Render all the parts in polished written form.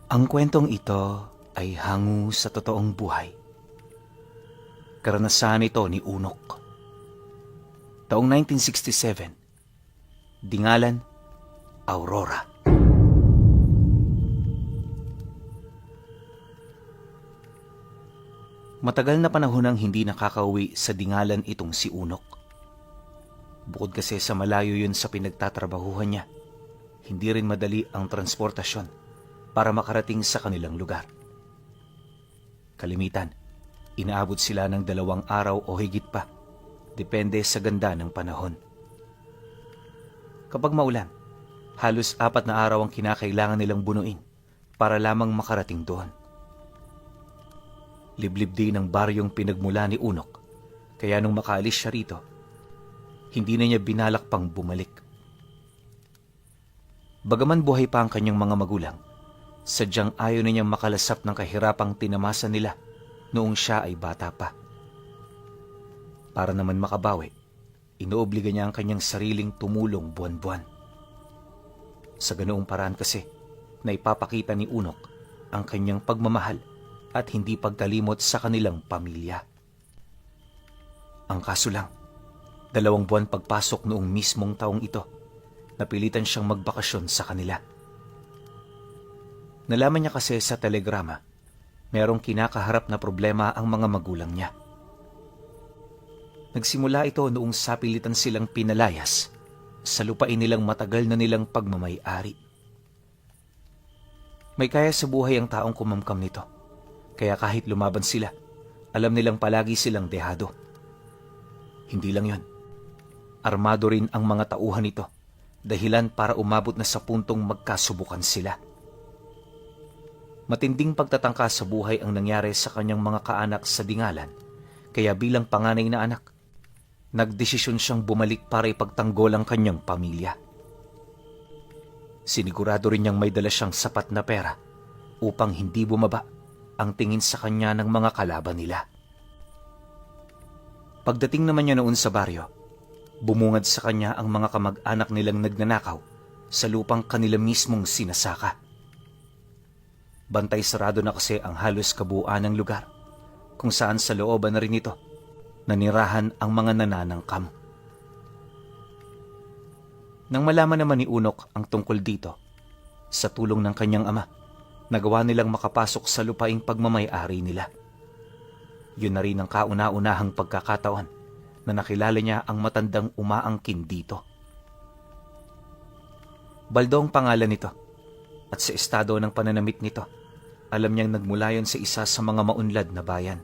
Ang kwentong ito ay hango sa totoong buhay. Karanasan ito ni Unok. Taong 1967, Dingalan, Aurora. Matagal na panahon nang hindi nakakauwi sa Dingalan itong si Unok. Bukod kasi sa malayo yun sa pinagtatrabahuhan niya, hindi rin madali ang transportasyon para makarating sa kanilang lugar. Kalimitan, inaabot sila ng 2 araw o higit pa, depende sa ganda ng panahon. Kapag maulan, halos 4 na araw ang kinakailangan nilang bunuin para lamang makarating doon. Liblib din ang baryong pinagmula ni Unok, kaya nung makaalis siya rito, hindi na niya binalak pang bumalik. Bagaman buhay pa ang kanyang mga magulang, sadyang ayaw na niyang makalasap ng kahirapang tinamasa nila noong siya ay bata pa. Para naman makabawi, inoobliga niya ang kanyang sariling tumulong buwan-buwan. Sa ganoong paraan kasi, naipapakita ni Unok ang kanyang pagmamahal at hindi pagkalimot sa kanilang pamilya. Ang kaso lang, 2 buwan pagpasok noong mismong taong ito, napilitan siyang magbakasyon sa kanila. Nalaman niya kasi sa telegrama, merong kinakaharap na problema ang mga magulang niya. Nagsimula ito noong sapilitan silang pinalayas sa lupain nilang matagal na nilang pagmamay-ari. May kaya sa buhay ang taong kumamkam nito, kaya kahit lumaban sila, alam nilang palagi silang dehado. Hindi lang yon, armado rin ang mga tauhan nito, dahilan para umabot na sa puntong magkasubukan sila. Matinding pagtatangka sa buhay ang nangyari sa kanyang mga kaanak sa Dingalan, kaya bilang panganay na anak, nagdesisyon siyang bumalik para ipagtanggol ang kanyang pamilya. Sinigurado rin niyang may dala siyang sapat na pera upang hindi bumaba ang tingin sa kanya ng mga kalaban nila. Pagdating naman niya noon sa baryo, bumungad sa kanya ang mga kamag-anak nilang nagnanakaw sa lupang kanila mismong sinasaka. Bantay sarado na kasi ang halos kabuuan ng lugar, kung saan sa looban na rin ito nanirahan ang mga nananangkam. Nang malaman naman ni Unok ang tungkol dito, sa tulong ng kanyang ama, nagawa nilang makapasok sa lupaing pagmamay-ari nila. Yun na rin ang kauna-unahang pagkakataon na nakilala niya ang matandang umaangkin dito. Baldo ang pangalan nito, at sa estado ng pananamit nito, alam niyang nagmula yon sa isa sa mga maunlad na bayan.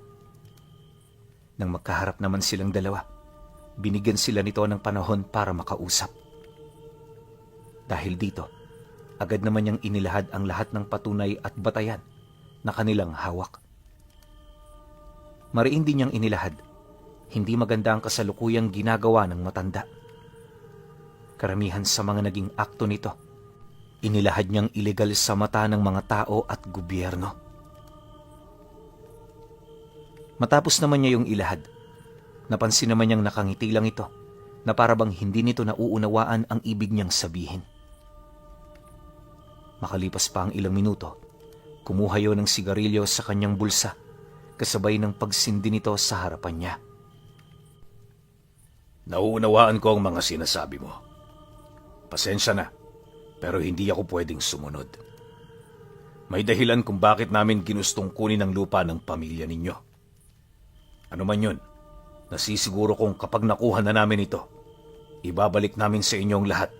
Nang magkaharap naman silang dalawa, binigyan sila nito ng panahon para makausap. Dahil dito, agad naman niyang inilahad ang lahat ng patunay at batayan na kanilang hawak. Mariin din niyang inilahad, hindi maganda ang kasalukuyang ginagawa ng matanda. Karamihan sa mga naging akto nito, inilahad niyang ilegal sa mata ng mga tao at gobyerno. Matapos naman niya yung ilahad, napansin naman niyang nakangiti lang ito na parabang hindi nito nauunawaan ang ibig niyang sabihin. Makalipas pa ang ilang minuto, kumuha yon ng sigarilyo sa kanyang bulsa, kasabay ng pagsindi nito sa harapan niya. Nauunawaan ko ang mga sinasabi mo. Pasensya na, pero hindi ako pwedeng sumunod. May dahilan kung bakit namin ginustong kunin ang lupa ng pamilya ninyo. Ano man yun, nasisiguro kong kapag nakuha na namin ito, ibabalik namin sa inyong lahat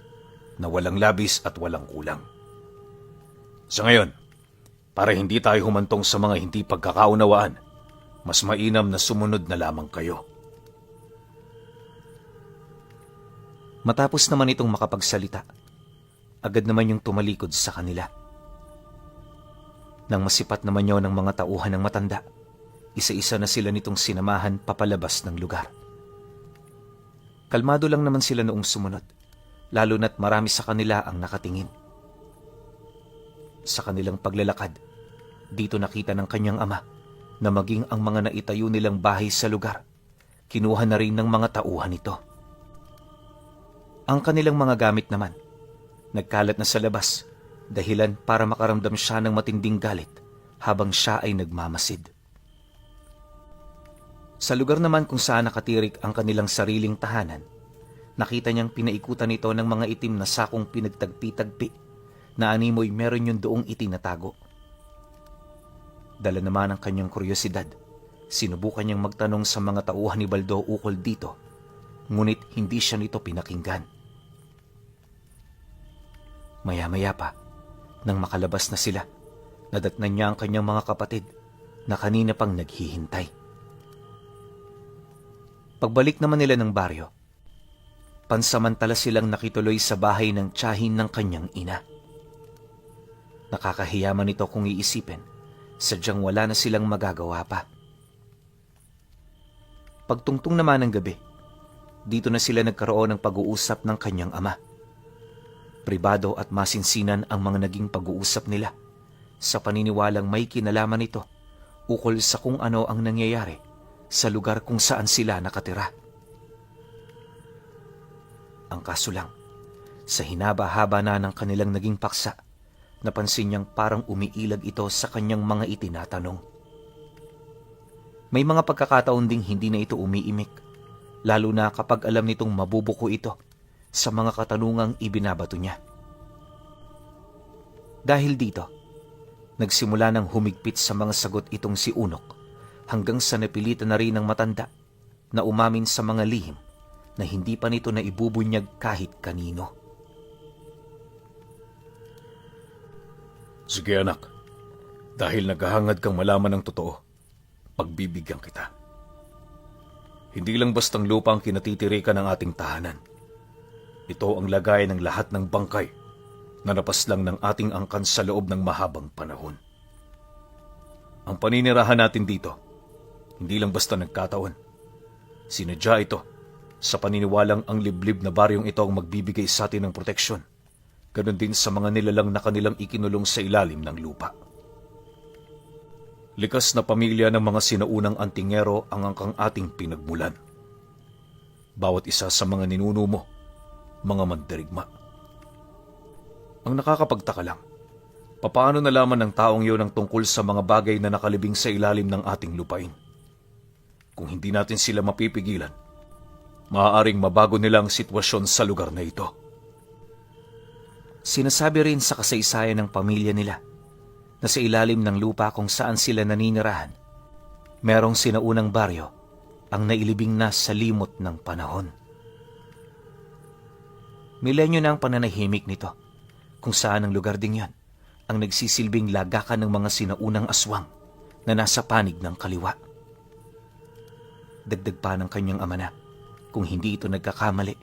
na walang labis at walang kulang. Sa ngayon, para hindi tayo humantong sa mga hindi pagkakaunawaan, mas mainam na sumunod na lamang kayo. Matapos naman itong makapagsalita, agad naman yung tumalikod sa kanila. Nang masipat naman yun ng mga tauhan ng matanda, isa-isa na sila nitong sinamahan papalabas ng lugar. Kalmado lang naman sila noong sumunod, lalo na't marami sa kanila ang nakatingin. Sa kanilang paglalakad, dito nakita ng kanyang ama na maging ang mga naitayo nilang bahay sa lugar, kinuha na rin ng mga tauhan nito. Ang kanilang mga gamit naman, nagkalat na sa labas dahilan para makaramdam siya ng matinding galit habang siya ay nagmamasid. Sa lugar naman kung saan nakatirik ang kanilang sariling tahanan, nakita niyang pinaikutan ito ng mga itim na sakong pinagtagpi-tagpi na animoy meron yung doong itinatago. Dala naman ang kanyang kuryosidad, sinubukan niyang magtanong sa mga tauhan ni Baldo ukol dito, ngunit hindi siya nito pinakinggan. Maya-maya pa, nang makalabas na sila, nadatnan niya ang kanyang mga kapatid na kanina pang naghihintay. Pagbalik naman nila ng baryo, pansamantala silang nakituloy sa bahay ng tiyahin ng kanyang ina. Nakakahiya man ito kung iisipin, sadyang wala na silang magagawa pa. Pagtungtong naman ng gabi, dito na sila nagkaroon ng pag-uusap ng kanyang ama. Pribado at masinsinan ang mga naging pag-uusap nila sa paniniwalang may kinalaman ito ukol sa kung ano ang nangyayari sa lugar kung saan sila nakatira. Ang kaso lang, sa hinaba-haba na ng kanilang naging paksa, napansin niyang parang umiilag ito sa kanyang mga itinatanong. May mga pagkakataon ding hindi na ito umiimik, lalo na kapag alam nitong mabubuko ito sa mga katanungang ibinabato niya. Dahil dito, nagsimula ng humigpit sa mga sagot itong si Unok hanggang sa napilitan na rin ng matanda na umamin sa mga lihim na hindi pa nito na ibubunyag kahit kanino. Sige anak, dahil naghahangad kang malaman ng totoo, pagbibigyan kita. Hindi lang bastang lupa ang kinatitirikan ng ating tahanan. Ito ang lagay ng lahat ng bangkay na napaslang ng ating angkan sa loob ng mahabang panahon. Ang paninirahan natin dito, hindi lang basta nagkataon. Sinadya ito sa paniniwalang ang liblib na baryong ito ang magbibigay sa atin ng proteksyon. Ganon din sa mga nilalang na kanilang ikinulong sa ilalim ng lupa. Likas na pamilya ng mga sinaunang antingero ang angkang ating pinagmulan. Bawat isa sa mga ninuno mo, mga mandirigma. Ang nakakapagtaka lang, papaano nalaman ng taong iyon ang tungkol sa mga bagay na nakalibing sa ilalim ng ating lupain? Kung hindi natin sila mapipigilan, maaaring mabago nila ang sitwasyon sa lugar na ito. Sinasabi rin sa kasaysayan ng pamilya nila na sa ilalim ng lupa kung saan sila naninirahan, merong sinaunang baryo ang nailibing na sa limot ng panahon. Milenyo na ang pananahimik nito, kung saan ang lugar ding yan ang nagsisilbing lagakan ng mga sinaunang aswang na nasa panig ng kaliwa. Dagdag pa ng kanyang ama na, kung hindi ito nagkakamali,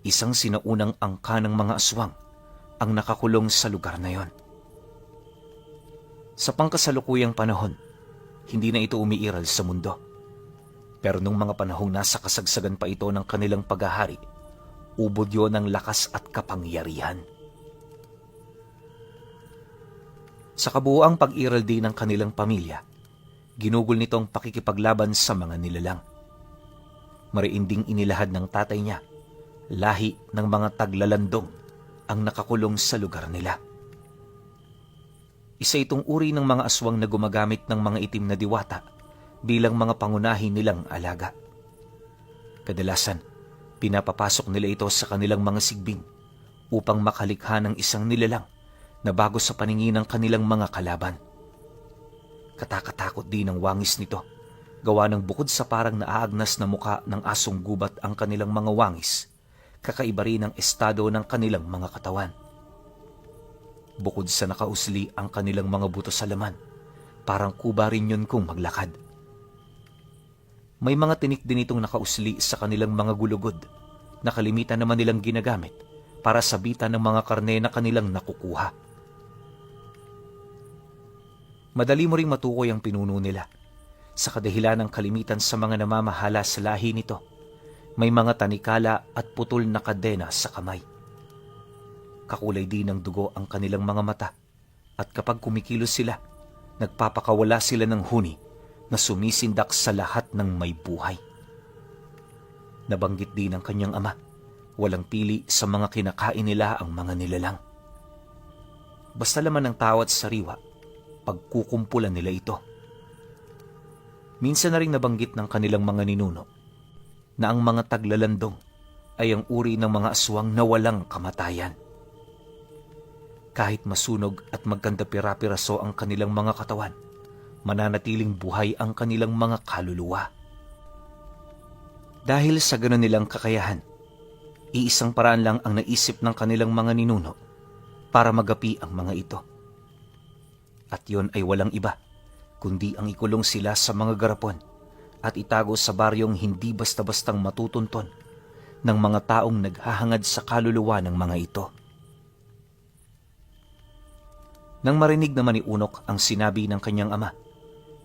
isang sinaunang angka ng mga aswang ang nakakulong sa lugar na yon. Sa pangkasalukuyang panahon, hindi na ito umiiral sa mundo. Pero nung mga panahong nasa kasagsagan pa ito ng kanilang paghahari, ubod yon ng lakas at kapangyarihan. Sa kabuuang pag-iral din ng kanilang pamilya, ginugol nitong pakikipaglaban sa mga nilalang. Mariinding inilahad ng tatay niya, lahi ng mga taglalandong ang nakakulong sa lugar nila. Isa itong uri ng mga aswang na gumagamit ng mga itim na diwata bilang mga pangunahin nilang alaga. Kadalasan, pinapapasok nila ito sa kanilang mga sigbing upang makalikha ng isang nilalang na bago sa paningin ng kanilang mga kalaban. Katakatakot din ang wangis nito, gawa ng bukod sa parang naaagnas na muka ng asong gubat ang kanilang mga wangis, kakaiba rin ang estado ng kanilang mga katawan. Bukod sa nakausli ang kanilang mga buto sa laman, parang kuba rin yun kung maglakad. May mga tinik din itong nakausli sa kanilang mga gulugod, na kalimitan naman nilang ginagamit para sabitan ng mga karne na kanilang nakukuha. Madali mo ring matukoy ang pinuno nila sa kadahilan ng kalimitan sa mga namamahala sa lahi nito. May mga tanikala at putol na kadena sa kamay. Kakulay din ng dugo ang kanilang mga mata at kapag kumikilos sila, nagpapakawala sila ng huni na sumisindak sa lahat ng may buhay. Nabanggit din ng kanyang ama, walang pili sa mga kinakain nila ang mga nilalang. basta laman ng tao at sariwa, pagkukumpulan nila ito. Minsan na rin nabanggit ng kanilang mga ninuno na ang mga taglalandong ay ang uri ng mga aswang na walang kamatayan. Kahit masunog at magkanda-pira-piraso ang kanilang mga katawan, mananatiling buhay ang kanilang mga kaluluwa. Dahil sa gano'n nilang kakayahan, iisang paraan lang ang naisip ng kanilang mga ninuno para magapi ang mga ito. At yon ay walang iba, kundi ang ikulong sila sa mga garapon at itago sa baryong hindi basta-bastang matutunton ng mga taong naghahangad sa kaluluwa ng mga ito. Nang marinig naman ni Unok ang sinabi ng kanyang ama,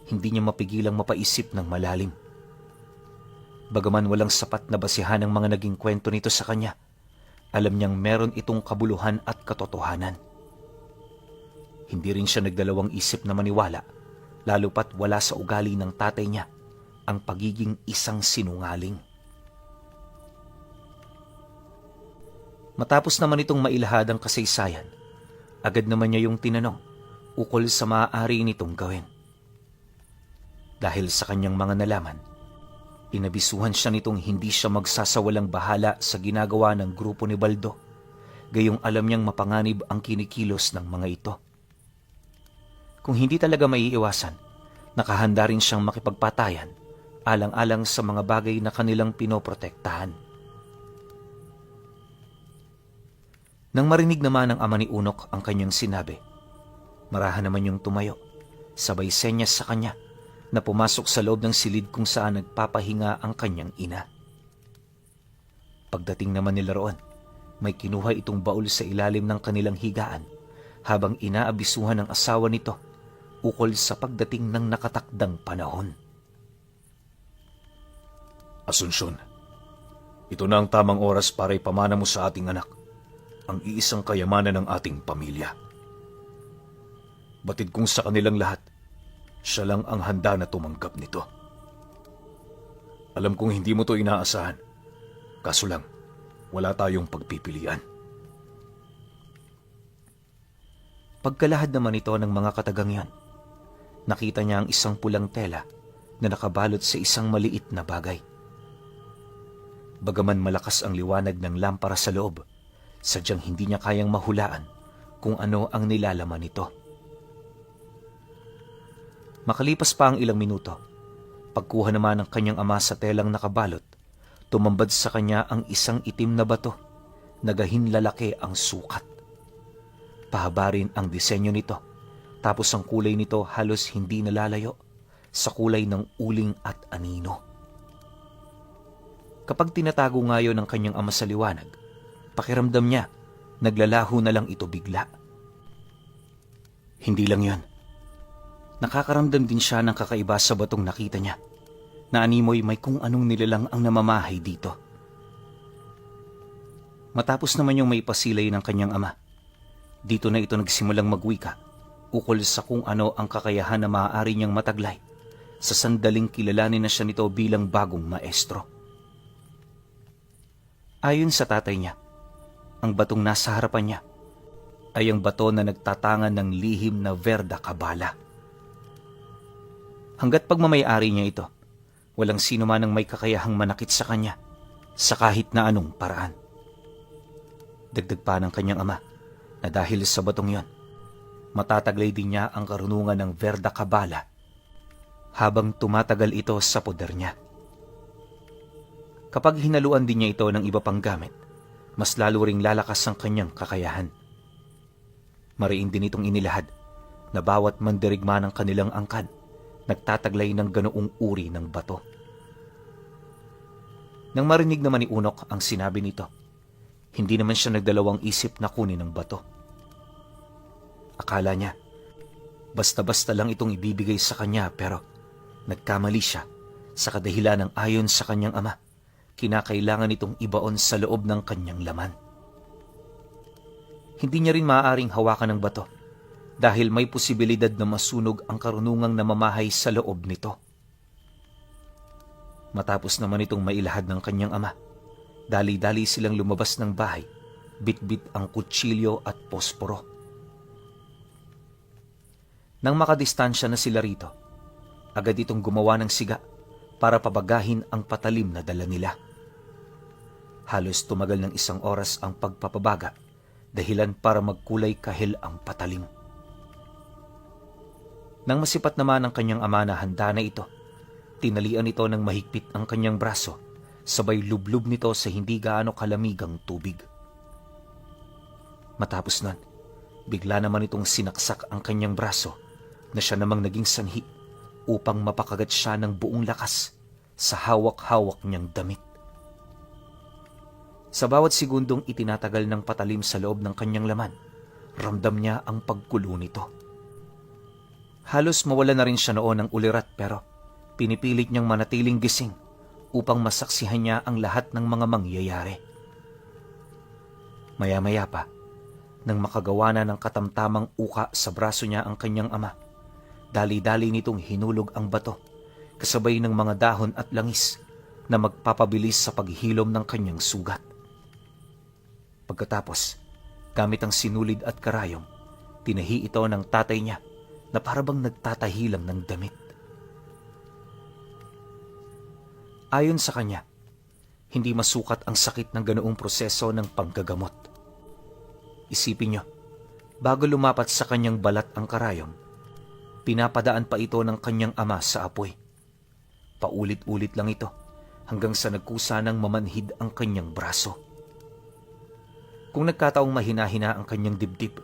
hindi niya mapigilang mapaisip ng malalim. Bagaman walang sapat na basihan ang mga naging kwento nito sa kanya, alam niyang meron itong kabuluhan at katotohanan. Hindi rin siya nagdalawang isip na maniwala, lalo pat wala sa ugali ng tatay niya ang pagiging isang sinungaling. Matapos naman itong mailahad ang kasaysayan, agad naman niya yung tinanong ukol sa maaari nitong gawin. Dahil sa kanyang mga nalaman, inabisuhan siya nitong hindi siya magsasawalang bahala sa ginagawa ng grupo ni Baldo, gayong alam niyang mapanganib ang kinikilos ng mga ito. Kung hindi talaga maiiwasan, nakahanda rin siyang makipagpatayan alang-alang sa mga bagay na kanilang pinoprotektahan. Nang marinig naman ng ama ni Unok ang kanyang sinabi, marahan naman yung tumayo, sabay senyas sa kanya na pumasok sa loob ng silid kung saan nagpapahinga ang kanyang ina. Pagdating naman nila roon, may kinuha itong baul sa ilalim ng kanilang higaan habang inaabisuhan ng asawa nito ukol sa pagdating ng nakatakdang panahon. Asunsyon, ito na ang tamang oras para ipamana mo sa ating anak ang iisang kayamanan ng ating pamilya. Batid kong sa kanilang lahat, siya lang ang handa na tumanggap nito. Alam kong hindi mo to inaasahan, kaso lang, wala tayong pagpipilian. Pagkalahad naman ito ng mga katagang yan, nakita niya ang isang pulang tela na nakabalot sa isang maliit na bagay. Bagaman malakas ang liwanag ng lampara sa loob, sadyang hindi niya kayang mahulaan kung ano ang nilalaman nito. Makalipas pa ang ilang minuto, pagkuha naman ng kanyang ama sa telang nakabalot, tumambad sa kanya ang isang itim na bato na gahinlalaki ang sukat. Pahaba rin ang disenyo nito, tapos ang kulay nito halos hindi nalalayo sa kulay ng uling at anino. Kapag tinatago nga yun ng kanyang ama sa liwanag, pakiramdam niya, naglalaho na lang ito bigla. Hindi lang yun. Nakakaramdam din siya ng kakaiba sa batong nakita niya, na animoy may kung anong nilalang ang namamahay dito. Matapos naman yung may pasilay ng kanyang ama, dito na ito nagsimulang magwika ukol sa kung ano ang kakayahan na maaari niyang mataglay sa sandaling kilalanin na siya nito bilang bagong maestro. Ayon sa tatay niya, ang batong nasa harapan niya ay ang bato na nagtatangan ng lihim na Verda Kabala. Hanggat pagmamayari niya ito, walang sino man ang may kakayahang manakit sa kanya sa kahit na anong paraan. Dagdag pa ng kanyang ama na dahil sa batong yon, matataglay din niya ang karunungan ng Verda Kabala habang tumatagal ito sa poder niya. Kapag hinaluan din niya ito ng iba pang gamit, mas lalo ring lalakas ang kanyang kakayahan. Mariin din itong inilahad na bawat mandirigma ng kanilang angkan nagtataglay ng ganoong uri ng bato. Nang marinig naman ni Unok ang sinabi nito, hindi naman siya nagdalawang isip na kunin ang bato. Akala niya, basta-basta lang itong ibibigay sa kanya pero nagkamali siya sa kadahilan ng ayon sa kanyang ama, kinakailangan itong ibaon sa loob ng kanyang laman. Hindi niya rin maaaring hawakan ng bato dahil may posibilidad na masunog ang karunungang namamahay sa loob nito. Matapos naman itong mailahad ng kanyang ama, dali-dali silang lumabas ng bahay, bit-bit ang kutsilyo at posporo. Nang makadistansya na sila rito, agad itong gumawa ng siga para pabagahin ang patalim na dala nila. Halos tumagal ng 1 oras ang pagpapabaga, dahilan para magkulay kahil ang patalim. Nang masipat naman ang kanyang ama na handa na ito, tinalian ito ng mahigpit ang kanyang braso, sabay lublub nito sa hindi gaano kalamigang tubig. Matapos nun, bigla naman itong sinaksak ang kanyang braso na siya namang naging sanhi upang mapakagat siya ng buong lakas sa hawak-hawak niyang damit. Sa bawat segundong itinatagal ng patalim sa loob ng kanyang laman, ramdam niya ang pagkulo nito. Halos mawala na rin siya noon ng ulirat pero pinipilit niyang manatiling gising upang masaksihan niya ang lahat ng mga mangyayari. Maya-maya pa, nang makagawa na ng katamtamang uka sa braso niya ang kanyang ama, dali-dali nitong hinulog ang bato kasabay ng mga dahon at langis na magpapabilis sa paghilom ng kanyang sugat. Pagkatapos, gamit ang sinulid at karayom, tinahi ito ng tatay niya na parabang nagtatahi lang ng damit. Ayon sa kanya, hindi masukat ang sakit ng ganoong proseso ng panggagamot. Isipin niyo, bago lumapat sa kanyang balat ang karayom, pinapadaan pa ito ng kanyang ama sa apoy. Paulit-ulit lang ito hanggang sa nagkusa ng mamanhid ang kanyang braso. Kung nagkataong mahina-hina ang kanyang dibdib,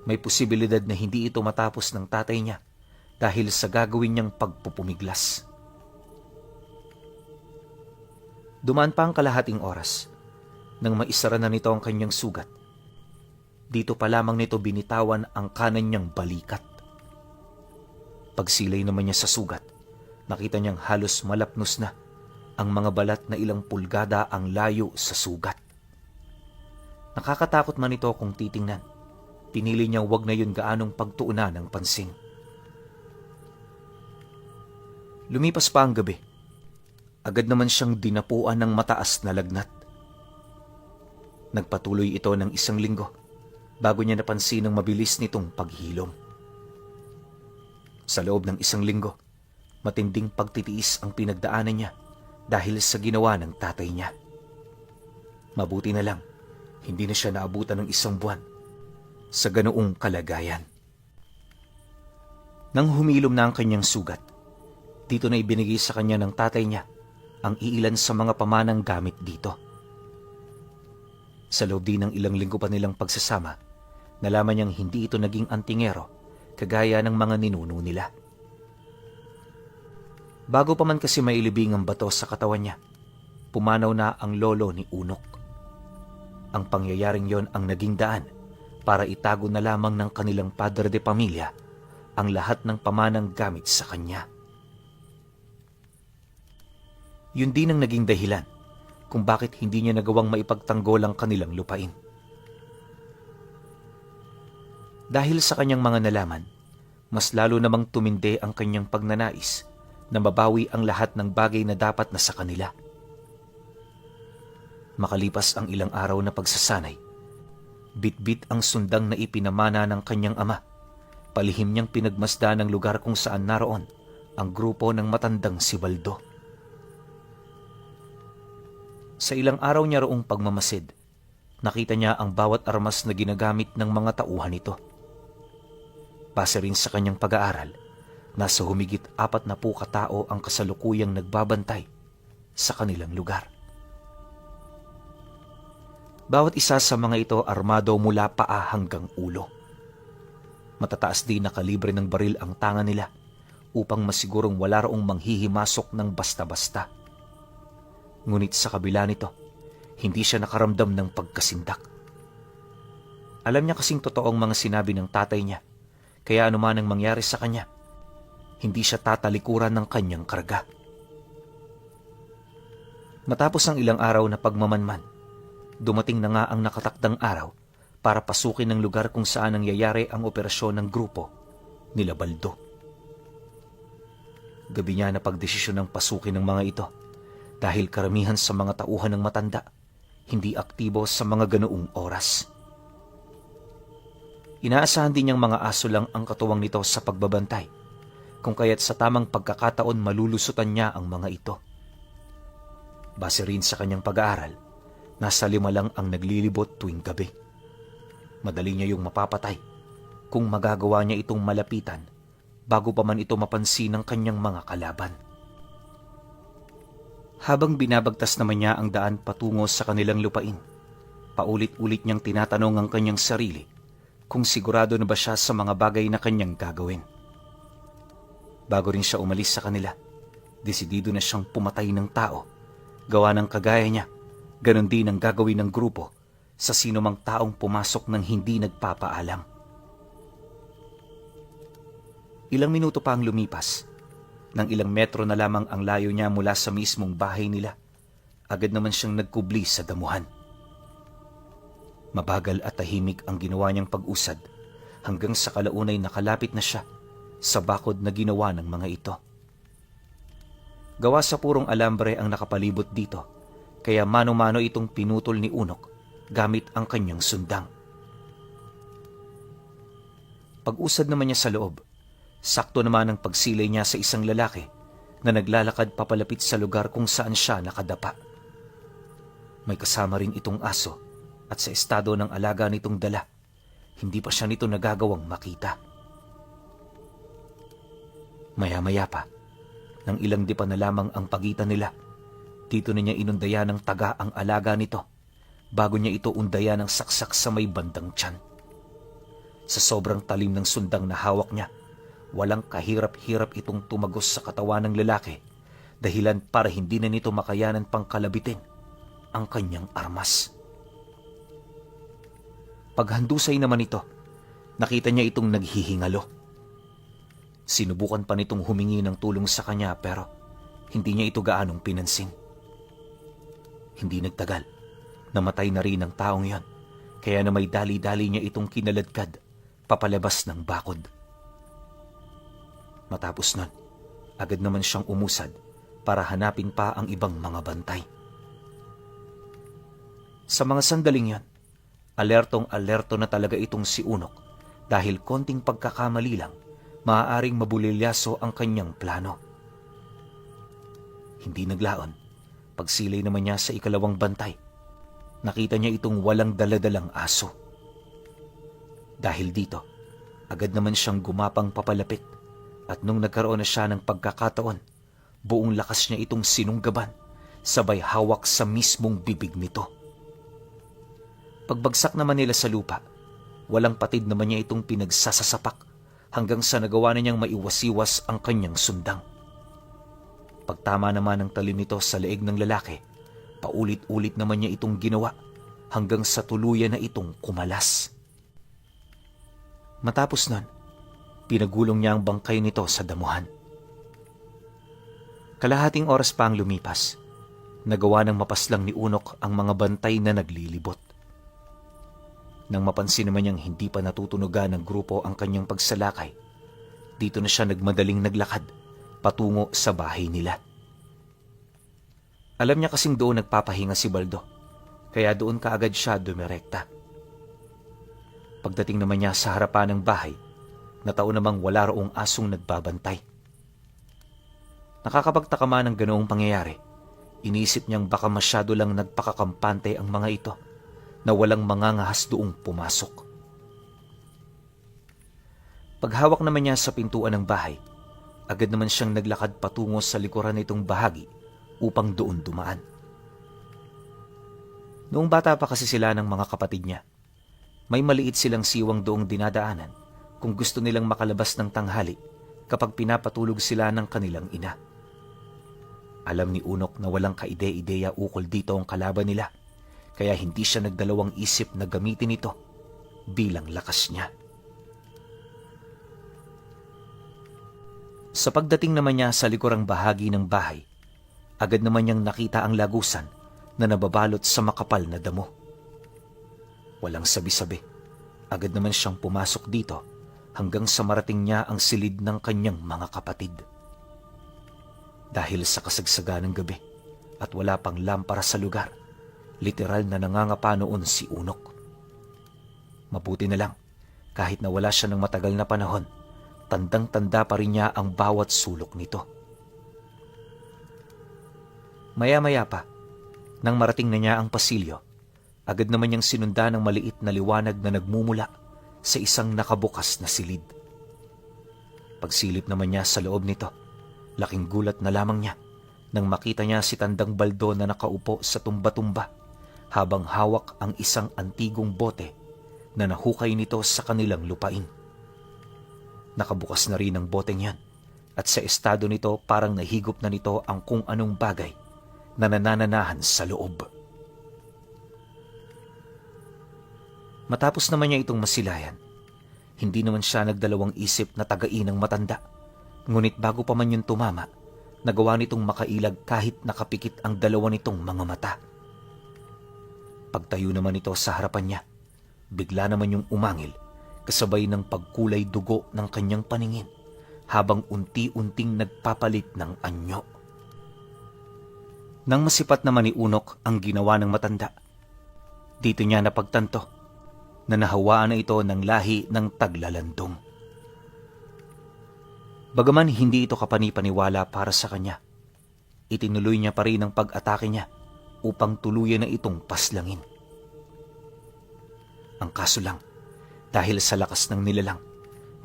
may posibilidad na hindi ito matapos ng tatay niya dahil sa gagawin niyang pagpupumiglas. Dumaan pa ang kalahating oras nang maisara na nito ang kanyang sugat. Dito pa lamang nito binitawan ang kanan niyang balikat. Pagsilay naman niya sa sugat, nakita niyang halos malapnos na ang mga balat na ilang pulgada ang layo sa sugat. Nakakatakot man ito kung titingnan. Pinili niyang wag na yun gaanong pagtuunan ng pansin. Lumipas pa ang gabi. Agad naman siyang dinapuan ng mataas na lagnat. Nagpatuloy ito ng 1 linggo bago niya napansin ang mabilis nitong paghilom. Sa loob ng 1 linggo, matinding pagtitiis ang pinagdaanan niya dahil sa ginawa ng tatay niya. Mabuti na lang, hindi na siya naabutan ng 1 buwan sa ganoong kalagayan. Nang humilom na ang kanyang sugat, dito na ibinigay sa kanya ng tatay niya ang iilan sa mga pamanang gamit dito. Sa loob din ng ilang linggo pa nilang pagsasama, nalaman niyang hindi ito naging antingero kagaya ng mga ninuno nila. Bago pa man kasi mailibing ang bato sa katawan niya, pumanaw na ang lolo ni Unok. Ang pangyayaring yon ang naging daan para itago na lamang ng kanilang padre de pamilya ang lahat ng pamanang gamit sa kanya. Yun din ang naging dahilan kung bakit hindi niya nagawang maipagtanggol ang kanilang lupain. Dahil sa kanyang mga nalaman, mas lalo namang tumindi ang kanyang pagnanais na mabawi ang lahat ng bagay na dapat na sa kanila. Makalipas ang ilang araw na pagsasanay, bit-bit ang sundang na ipinamana ng kanyang ama. Palihim niyang pinagmasdan ang lugar kung saan naroon ang grupo ng matandang si Baldo. Sa ilang araw niya roong pagmamasid, nakita niya ang bawat armas na ginagamit ng mga tauhan nito. Base rin sa kanyang pag-aaral, nasa humigit 40 katao ang kasalukuyang nagbabantay sa kanilang lugar. Bawat isa sa mga ito armado mula paa hanggang ulo. Matataas din na kalibre ng baril ang tanga nila upang masigurong wala raong manghihimasok ng basta-basta. Ngunit sa kabila nito, hindi siya nakaramdam ng pagkasindak. Alam niya kasing totoo ang mga sinabi ng tatay niya, kaya anuman ang mangyari sa kanya, hindi siya tatalikuran ng kanyang karga. Matapos ang ilang araw na pagmamanman, dumating na nga ang nakatakdang araw para pasukin ang lugar kung saan nangyayari ang operasyon ng grupo nila Baldo. Gabi niya na pagdesisyon ng pasukin ng mga ito dahil karamihan sa mga tauhan ng matanda hindi aktibo sa mga ganoong oras. Inaasahan din niyang mga aso lang ang katuwang nito sa pagbabantay, kung kaya't sa tamang pagkakataon malulusutan niya ang mga ito. Base rin sa kanyang pag-aaral, nasa 5 lang ang naglilibot tuwing gabi. Madali niya yung mapapatay kung magagawa niya itong malapitan bago pa man ito mapansin ng kanyang mga kalaban. Habang binabagtas naman niya ang daan patungo sa kanilang lupain, paulit-ulit niyang tinatanong ang kanyang sarili kung sigurado na ba siya sa mga bagay na kanyang gagawin. Bago rin siya umalis sa kanila, desidido na siyang pumatay ng tao. Gawa ng kagaya niya, ganon din ang gagawin ng grupo sa sino mang taong pumasok ng hindi nagpapaalam. Ilang minuto pa ang lumipas. Nang ilang metro na lamang ang layo niya mula sa mismong bahay nila, agad naman siyang nagkubli sa damuhan. Mabagal at tahimik ang ginawa niyang pag-usad hanggang sa kalaunay nakalapit na siya sa bakod na ginawa ng mga ito. Gawa sa purong alambre ang nakapalibot dito, kaya mano-mano itong pinutol ni Unok gamit ang kanyang sundang. Pag-usad naman niya sa loob, sakto naman ang pagsilay niya sa isang lalaki na naglalakad papalapit sa lugar kung saan siya nakadapa. May kasama rin itong aso at sa estado ng alaga nitong dala, hindi pa siya nito nagagawang makita. Maya-maya pa, nang ilang dipa na lamang ang pagitan nila, dito na niya inundaya ng taga ang alaga nito bago niya ito undaya ng saksak sa may bandang tiyan. Sa sobrang talim ng sundang na hawak niya, walang kahirap-hirap itong tumagos sa katawan ng lalaki, dahilan para hindi na nito makayanan pang kalabitin ang kanyang armas. Paghandusay naman ito, nakita niya itong naghihingalo. Sinubukan pa nitong humingi ng tulong sa kanya pero hindi niya ito gaanong pinansin. Hindi nagtagal, namatay na rin ang taong yon, kaya na may dali-dali niya itong kinaladkad papalabas ng bakod. Matapos nun, agad naman siyang umusad para hanapin pa ang ibang mga bantay. Sa mga sandaling yan, alertong-alerto na talaga itong si Unok dahil konting pagkakamali lang, maaaring mabulilyaso ang kanyang plano. Hindi naglaon, pagsilay naman niya sa ikalawang bantay, nakita niya itong walang daladalang aso. Dahil dito, agad naman siyang gumapang papalapit at nung nagkaroon na siya ng pagkakataon, buong lakas niya itong sinunggaban, sabay hawak sa mismong bibig nito. Pagbagsak naman nila sa lupa, walang patid naman niya itong pinagsasasapak hanggang sa nagawa na niyang maiwasiwas ang kanyang sundang. Pagtama naman ng talim nito sa leeg ng lalaki, paulit-ulit naman niya itong ginawa hanggang sa tuluyan na itong kumalas. Matapos nun, pinagulong niya ang bangkay nito sa damuhan. Kalahating oras pa ang lumipas, nagawa ng mapaslang ni Unok ang mga bantay na naglilibot. Nang mapansin naman niyang hindi pa natutunugan ng grupo ang kanyang pagsalakay, dito na siya nagmadaling naglakad patungo sa bahay nila. Alam niya kasing doon nagpapahinga si Baldo, kaya doon kaagad siya dumirekta. Pagdating naman niya sa harapan ng bahay, nataon namang wala roong asong nagbabantay. Nakakapagtaka man ang ganoong pangyayari, inisip niyang baka masyado lang nagpakakampante ang mga ito na walang mangangahas doong pumasok. Paghawak naman niya sa pintuan ng bahay, agad naman siyang naglakad patungo sa likuran nitong bahagi upang doon dumaan. Noong bata pa kasi sila ng mga kapatid niya, may maliit silang siwang doong dinadaanan kung gusto nilang makalabas ng tanghali kapag pinapatulog sila ng kanilang ina. Alam ni Unok na walang kaide-ideya ukol dito ang kalaban nila, kaya hindi siya nagdalawang isip na gamitin ito bilang lakas niya. Sa pagdating naman niya sa likurang bahagi ng bahay, agad naman niyang nakita ang lagusan na nababalot sa makapal na damo. Walang sabi-sabi, agad naman siyang pumasok dito hanggang sa marating niya ang silid ng kanyang mga kapatid. Dahil sa kasagsaga ng gabi at wala pang lampara sa lugar, literal na nangangapa noon si Unok. Mabuti na lang, Kahit na wala siya ng matagal na panahon, tandang-tanda pa rin niya ang bawat sulok nito. Maya-maya pa, nang marating na niya ang pasilyo, agad naman niyang sinunda ng maliit na liwanag na nagmumula sa isang nakabukas na silid. Pagsilip naman niya sa loob nito, laking gulat na lamang niya nang makita niya si Tandang Baldo na nakaupo sa tumba-tumba habang hawak ang isang antigong bote na nahukay nito sa kanilang lupain. Nakabukas na rin ang boteng yan at sa estado nito parang nahigop na nito ang kung anong bagay na nanananahan sa loob. Matapos naman niya itong masilayan, hindi naman siya nagdalawang isip na tagain ng matanda. Ngunit bago pa man yun tumama, nagawa nitong makailag kahit nakapikit ang dalawa nitong mga mata. Pagtayo naman ito sa harapan niya, bigla naman yung umangil kasabay ng pagkulay dugo ng kanyang paningin habang unti-unting nagpapalit ng anyo. Nang masipat naman ni Unok ang ginawa ng matanda, dito niya napagtanto na nahawaan na ito ng lahi ng Taglalandong. Bagaman hindi ito kapani-paniwala para sa kanya, itinuloy niya pa rin ang pag-atake niya upang tuluyan na itong paslangin. Ang kaso lang, dahil sa lakas ng nilalang,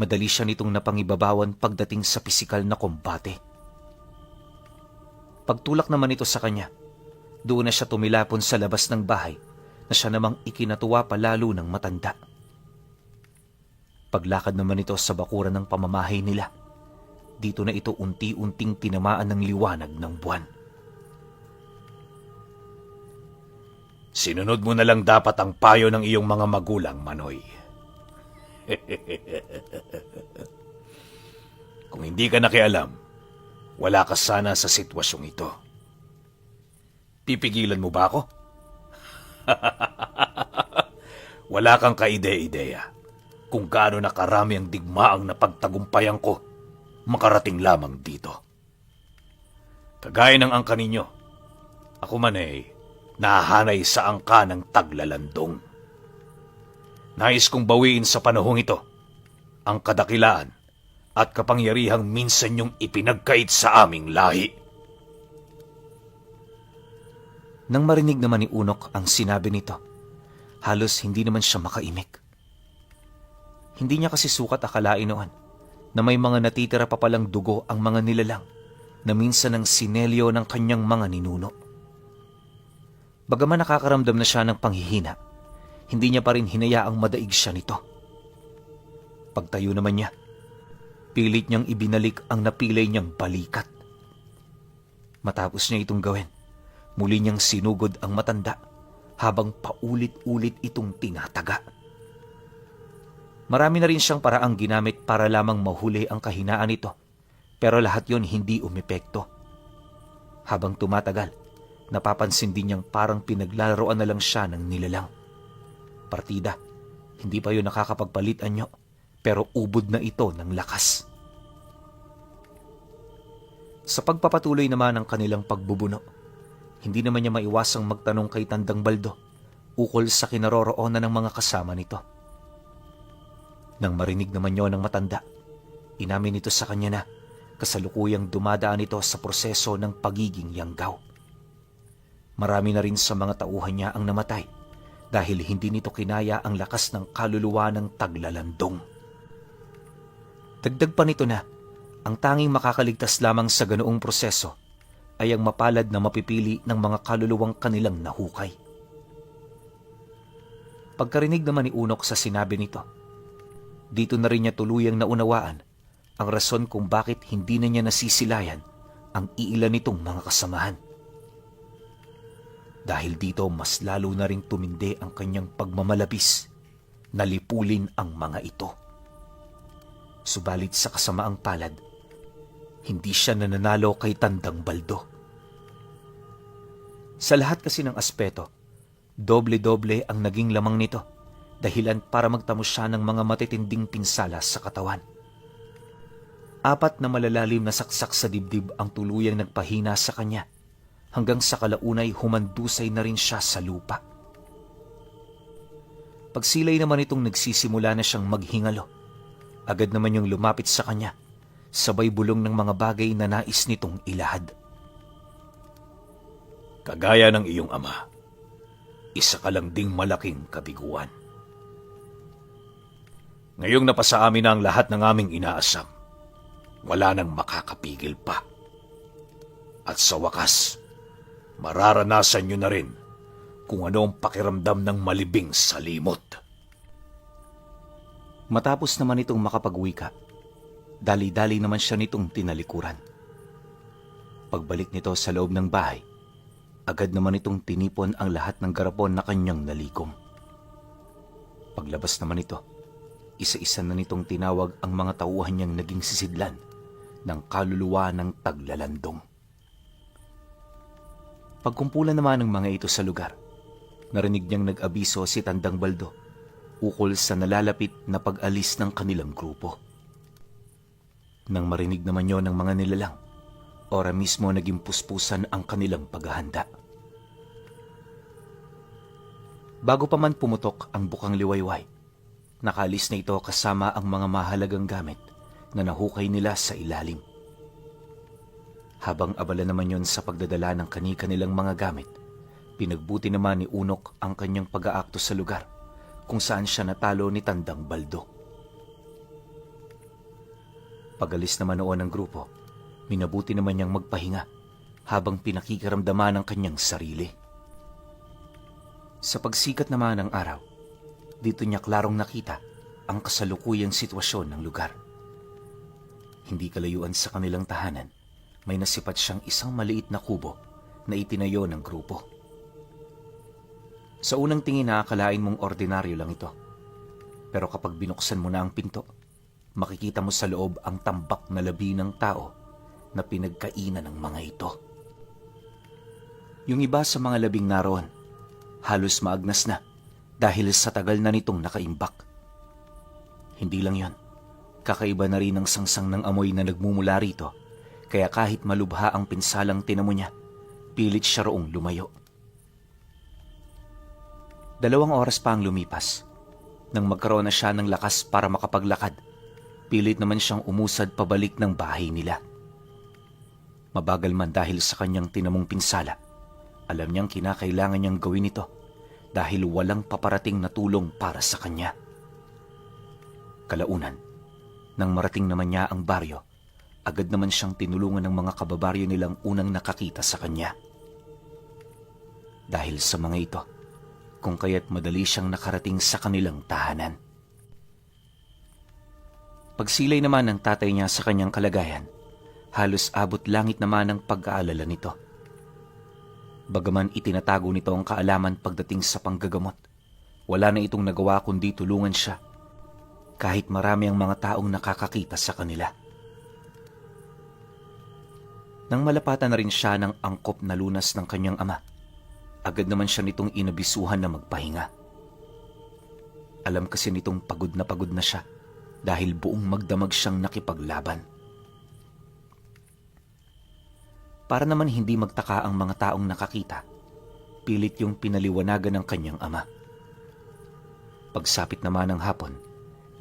madali siya nitong napangibabawan pagdating sa pisikal na kombate. Pagtulak naman ito sa kanya, doon na siya tumilapon sa labas ng bahay na siya namang ikinatuwa pa lalo ng matanda. Paglakad naman ito sa bakuran ng pamamahay nila, dito na ito unti-unting tinamaan ng liwanag ng buwan. Sinunod mo na lang dapat ang payo ng iyong mga magulang, Manoy. Kung hindi ka nakialam, wala ka sana sa sitwasyong ito. Pipigilan mo ba ako? Wala kang kaide-ideya kung gaano na karami ang digmaang napagtagumpayan ko makarating lamang dito. Kagaya ng angka ninyo, ako man ay nahahanay sa angka ng Taglalandong. Nais kong bawiin sa panahong ito ang kadakilaan at kapangyarihang minsan niyong ipinagkait sa aming lahi. Nang marinig naman ni Unok ang sinabi nito, halos hindi naman siya makaimik. Hindi niya kasi sukat akalain noon na may mga natitira pa palang dugo ang mga nilalang na minsan ang sinelyo ng kanyang mga ninuno. Bagaman nakakaramdam na siya ng panghihina, hindi niya pa rin hinayaang madaig siya nito. Pagtayo naman niya, pilit niyang ibinalik ang napilay niyang balikat. Matapos niya itong gawin, muli niyang sinugod ang matanda habang paulit-ulit itong tinataga. Marami na rin siyang paraang ginamit para lamang mahuli ang kahinaan nito, pero lahat yon hindi umepekto. Habang tumatagal, napapansin din niyang parang pinaglalaroan na lang siya ng nilalang. Partida, hindi pa yun nakakapagpalit anyo, pero ubod na ito ng lakas. Sa pagpapatuloy naman ng kanilang pagbubuno, hindi naman niya maiwasang magtanong kay Tandang Baldo ukol sa kinaroroonan ng mga kasama nito. Nang marinig naman niyo ng matanda, inamin nito sa kanya na kasalukuyang dumadaan ito sa proseso ng pagiging yanggaw. Marami na rin sa mga tauhan niya ang namatay dahil hindi nito kinaya ang lakas ng kaluluwa ng Taglalandong. Dagdag pa nito na ang tanging makakaligtas lamang sa ganoong proseso ay ang mapalad na mapipili ng mga kaluluwang kanilang nahukay. Pagkarinig naman ni Unok sa sinabi nito, dito na rin niya tuluyang naunawaan ang rason kung bakit hindi na niya nasisilayan ang iilan nitong mga kasamahan. Dahil dito mas lalo na ring tumindi ang kanyang pagmamalabis na lipulin ang mga ito. Subalit sa kasamaang palad, hindi siya nananalo kay Tandang Baldo. Sa lahat kasi ng aspeto, doble-doble ang naging lamang nito, dahilan para magtamo siya ng mga matitinding pinsala sa katawan. 4 na malalalim na saksak sa dibdib ang tuluyang nagpahina sa kanya, hanggang sa kalaunay humandusay na rin siya sa lupa. Pagsilay naman itong nagsisimula na siyang maghingalo, agad naman yung lumapit sa kanya, sabay bulong ng mga bagay na nais nitong ilahad. Kagaya ng iyong ama, isa ka lang ding malaking kabiguan. Ngayong napasa amin na ang lahat ng aming inaasam, wala nang makakapigil pa. At sa wakas, mararanasan nyo na rin kung ano ang pakiramdam ng malibing salimot. Matapos naman itong makapagwika, dali-dali naman siya nitong tinalikuran. Pagbalik nito sa loob ng bahay, agad naman itong tinipon ang lahat ng garapon na kanyang nalikom. Paglabas naman ito, isa-isa na nitong tinawag ang mga tauhan niyang naging sisidlan ng kaluluwa ng taglalandong. Pagkumpulan naman ng mga ito sa lugar, narinig niyang nag-abiso si Tandang Baldo ukol sa nalalapit na pag-alis ng kanilang grupo. Nang marinig naman yon ng mga nilalang, ora mismo naging puspusan ang kanilang paghahanda. Bago pa man pumutok ang bukang liwayway, nakaalis na ito kasama ang mga mahalagang gamit na nahukay nila sa ilalim. Habang abala naman yon sa pagdadala ng kani-kanilang mga gamit, pinagbuti naman ni Unok ang kanyang pag-aakto sa lugar kung saan siya natalo ni Tandang Baldo. Pag-alis naman noon ng grupo, minabuti naman niyang magpahinga habang pinakikiramdaman ang kanyang sarili. Sa pagsikat naman ng araw, dito niya klarong nakita ang kasalukuyang sitwasyon ng lugar. Hindi kalayuan sa kanilang tahanan, may nasipat siyang isang maliit na kubo na itinayo ng grupo. Sa unang tingin nakakalain mong ordinaryo lang ito. Pero kapag binuksan mo na ang pinto, makikita mo sa loob ang tambak na labi ng tao na pinagkainan ng mga ito. Yung iba sa mga labing naroon, halos maagnas na dahil sa tagal na nitong nakaimbak. Hindi lang yon, kakaiba na rin ang sangsang ng amoy na nagmumula rito, kaya kahit malubha ang pinsalang tinamo niya, pilit siya roong lumayo. 2 oras pa ang lumipas. Nang magkaroon na siya ng lakas para makapaglakad, pilit naman siyang umusad pabalik ng bahay nila. Mabagal man dahil sa kanyang tinamong pinsala, alam niyang kinakailangan niyang gawin ito dahil walang paparating na tulong para sa kanya. Kalaunan, nang marating naman niya ang baryo, agad naman siyang tinulungan ng mga kababaryo nilang unang nakakita sa kanya. Dahil sa mga ito, kung kaya't madali siyang nakarating sa kanilang tahanan. Pagsilay naman ng tatay niya sa kanyang kalagayan, halos abot langit naman ang pag-aalala nito. Bagaman itinatago nito ang kaalaman pagdating sa panggagamot, wala na itong nagawa kundi tulungan siya, kahit marami ang mga taong nakakakita sa kanila. Nang malapatan na rin siya ng angkop na lunas ng kanyang ama, agad naman siya nitong inabisuhan na magpahinga. Alam kasi nitong pagod na siya dahil buong magdamag siyang nakipaglaban. Para naman hindi magtaka ang mga taong nakakita, pilit yung pinaliwanagan ng kanyang ama. Pagsapit naman ng hapon,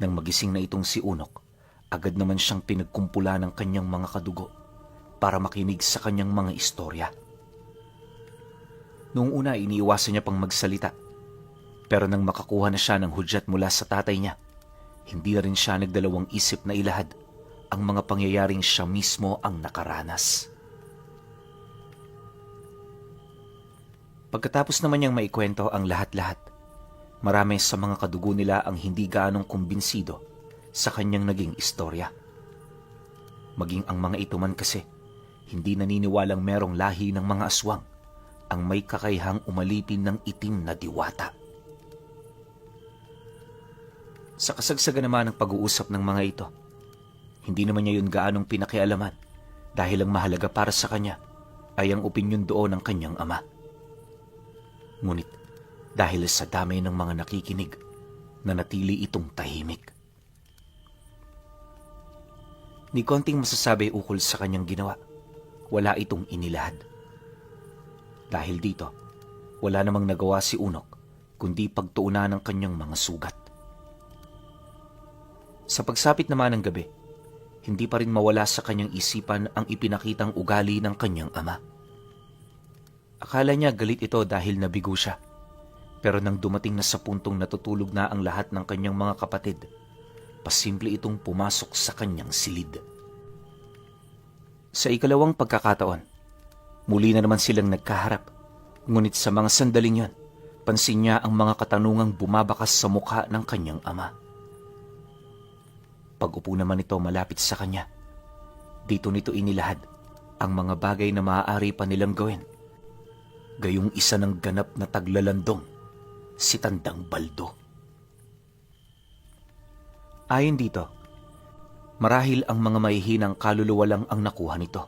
nang magising na itong si Unok, agad naman siyang pinagkumpula ng kanyang mga kadugo para makinig sa kanyang mga istorya. Noong una, iniiwasan niya pang magsalita. Pero nang makakuha na siya ng hudyat mula sa tatay niya, hindi na rin siya nagdalawang isip na ilahad ang mga pangyayaring siya mismo ang nakaranas. Pagkatapos naman niyang maikwento ang lahat-lahat, marami sa mga kadugo nila ang hindi gaanong kumbinsido sa kanyang naging istorya. Maging ang mga ito man kasi, hindi naniniwalang merong lahi ng mga aswang ang may kakayahang umalipin ng itim na diwata. Sa kasagsagan naman ng pag-uusap ng mga ito, hindi naman niya yun gaanong pinakialaman dahil ang mahalaga para sa kanya ay ang opinyon doon ng kanyang ama. Ngunit dahil sa dami ng mga nakikinig, nanatili itong tahimik. Ni konting masasabi ukol sa kanyang ginawa, wala itong inilahad. Dahil dito, wala namang nagawa si Unok kundi pagtuunan ng kanyang mga sugat. Sa pagsapit naman ng gabi, hindi pa rin mawala sa kanyang isipan ang ipinakitang ugali ng kanyang ama. Akala niya galit ito dahil nabigo siya. Pero nang dumating na sa puntong natutulog na ang lahat ng kanyang mga kapatid, pasimple itong pumasok sa kanyang silid. Sa ikalawang pagkakataon, muli na naman silang nagkaharap. Ngunit sa mga sandaling yon, pansin niya ang mga katanungang bumabakas sa mukha ng kanyang ama. Pag-upo naman ito malapit sa kanya, dito nito inilahad ang mga bagay na maaari pa nilang gawin. Gayong isa ng ganap na taglalandong, si Tandang Baldo. Ayon dito, marahil ang mga mahihinang kaluluwa lang ang nakuha nito.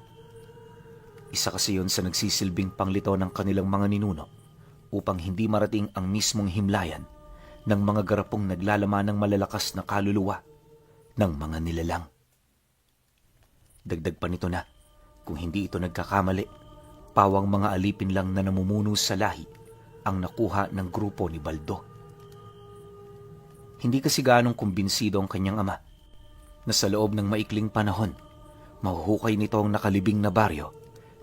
Isa kasi yun sa nagsisilbing panglito ng kanilang mga ninuno upang hindi marating ang mismong himlayan ng mga garapong naglalaman ng malalakas na kaluluwa ng mga nilalang. Dagdag pa nito na, kung hindi ito nagkakamali, pawang mga alipin lang na namumuno sa lahi ang nakuha ng grupo ni Baldo. Hindi kasi ganong kumbinsido ang kanyang ama na sa loob ng maikling panahon, mahuhukay nito ang nakalibing na baryo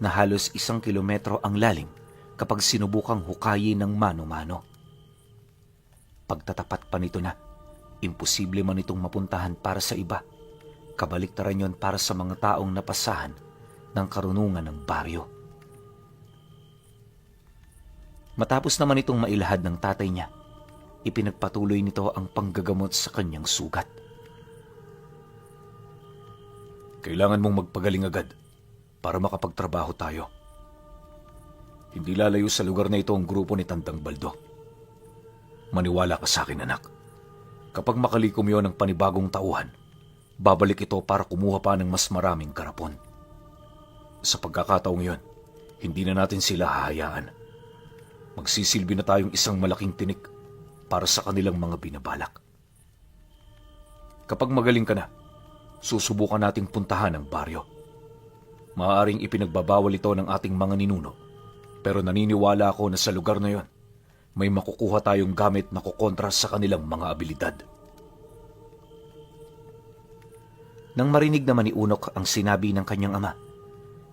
na halos 1 kilometro ang lalim kapag sinubukang hukayin ng mano-mano. Pagtatapat pa nito na, imposible man itong mapuntahan para sa iba, kabaliktaran yon para sa mga taong napasahan ng karunungan ng baryo. Matapos naman itong mailahad ng tatay niya, ipinagpatuloy nito ang panggagamot sa kanyang sugat. Kailangan mong magpagaling agad para makapagtrabaho tayo. Hindi lalayo sa lugar na ito ang grupo ni Tandang Baldo. Maniwala ka sa akin, anak. Kapag makalikom yon ng panibagong tauhan, babalik ito para kumuha pa ng mas maraming karapon. Sa pagkakataong yon, hindi na natin sila hahayaan. Magsisilbi na tayong isang malaking tinik para sa kanilang mga binabalak. Kapag magaling ka na, susubukan nating puntahan ang baryo. Maaaring ipinagbabawal ito ng ating mga ninuno, pero naniniwala ako na sa lugar na yon, may makukuha tayong gamit na kukontra sa kanilang mga abilidad. Nang marinig naman ni Unok ang sinabi ng kanyang ama,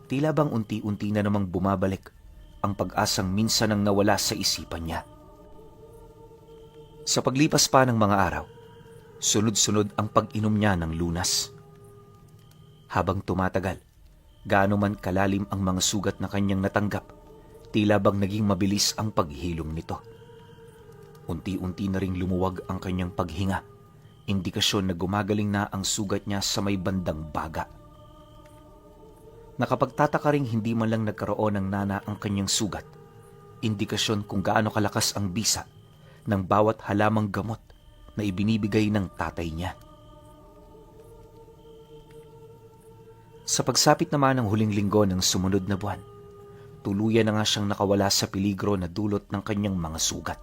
tila bang unti-unti na namang bumabalik ang pag-asang minsan nang nawala sa isipan niya. Sa paglipas pa ng mga araw, sunod-sunod ang pag-inom niya ng lunas. Habang tumatagal, gaano man kalalim ang mga sugat na kanyang natanggap, tila bang naging mabilis ang paghilom nito. Unti-unti na ring lumuwag ang kanyang paghinga, indikasyon na gumagaling na ang sugat niya sa may bandang baga. Nakapagtataka ring hindi man lang nagkaroon ng nana ang kanyang sugat, indikasyon kung gaano kalakas ang bisa ng bawat halamang gamot na ibinibigay ng tatay niya. Sa pagsapit naman ng huling linggo ng sumunod na buwan, tuluyan na nga siyang nakawala sa peligro na dulot ng kanyang mga sugat.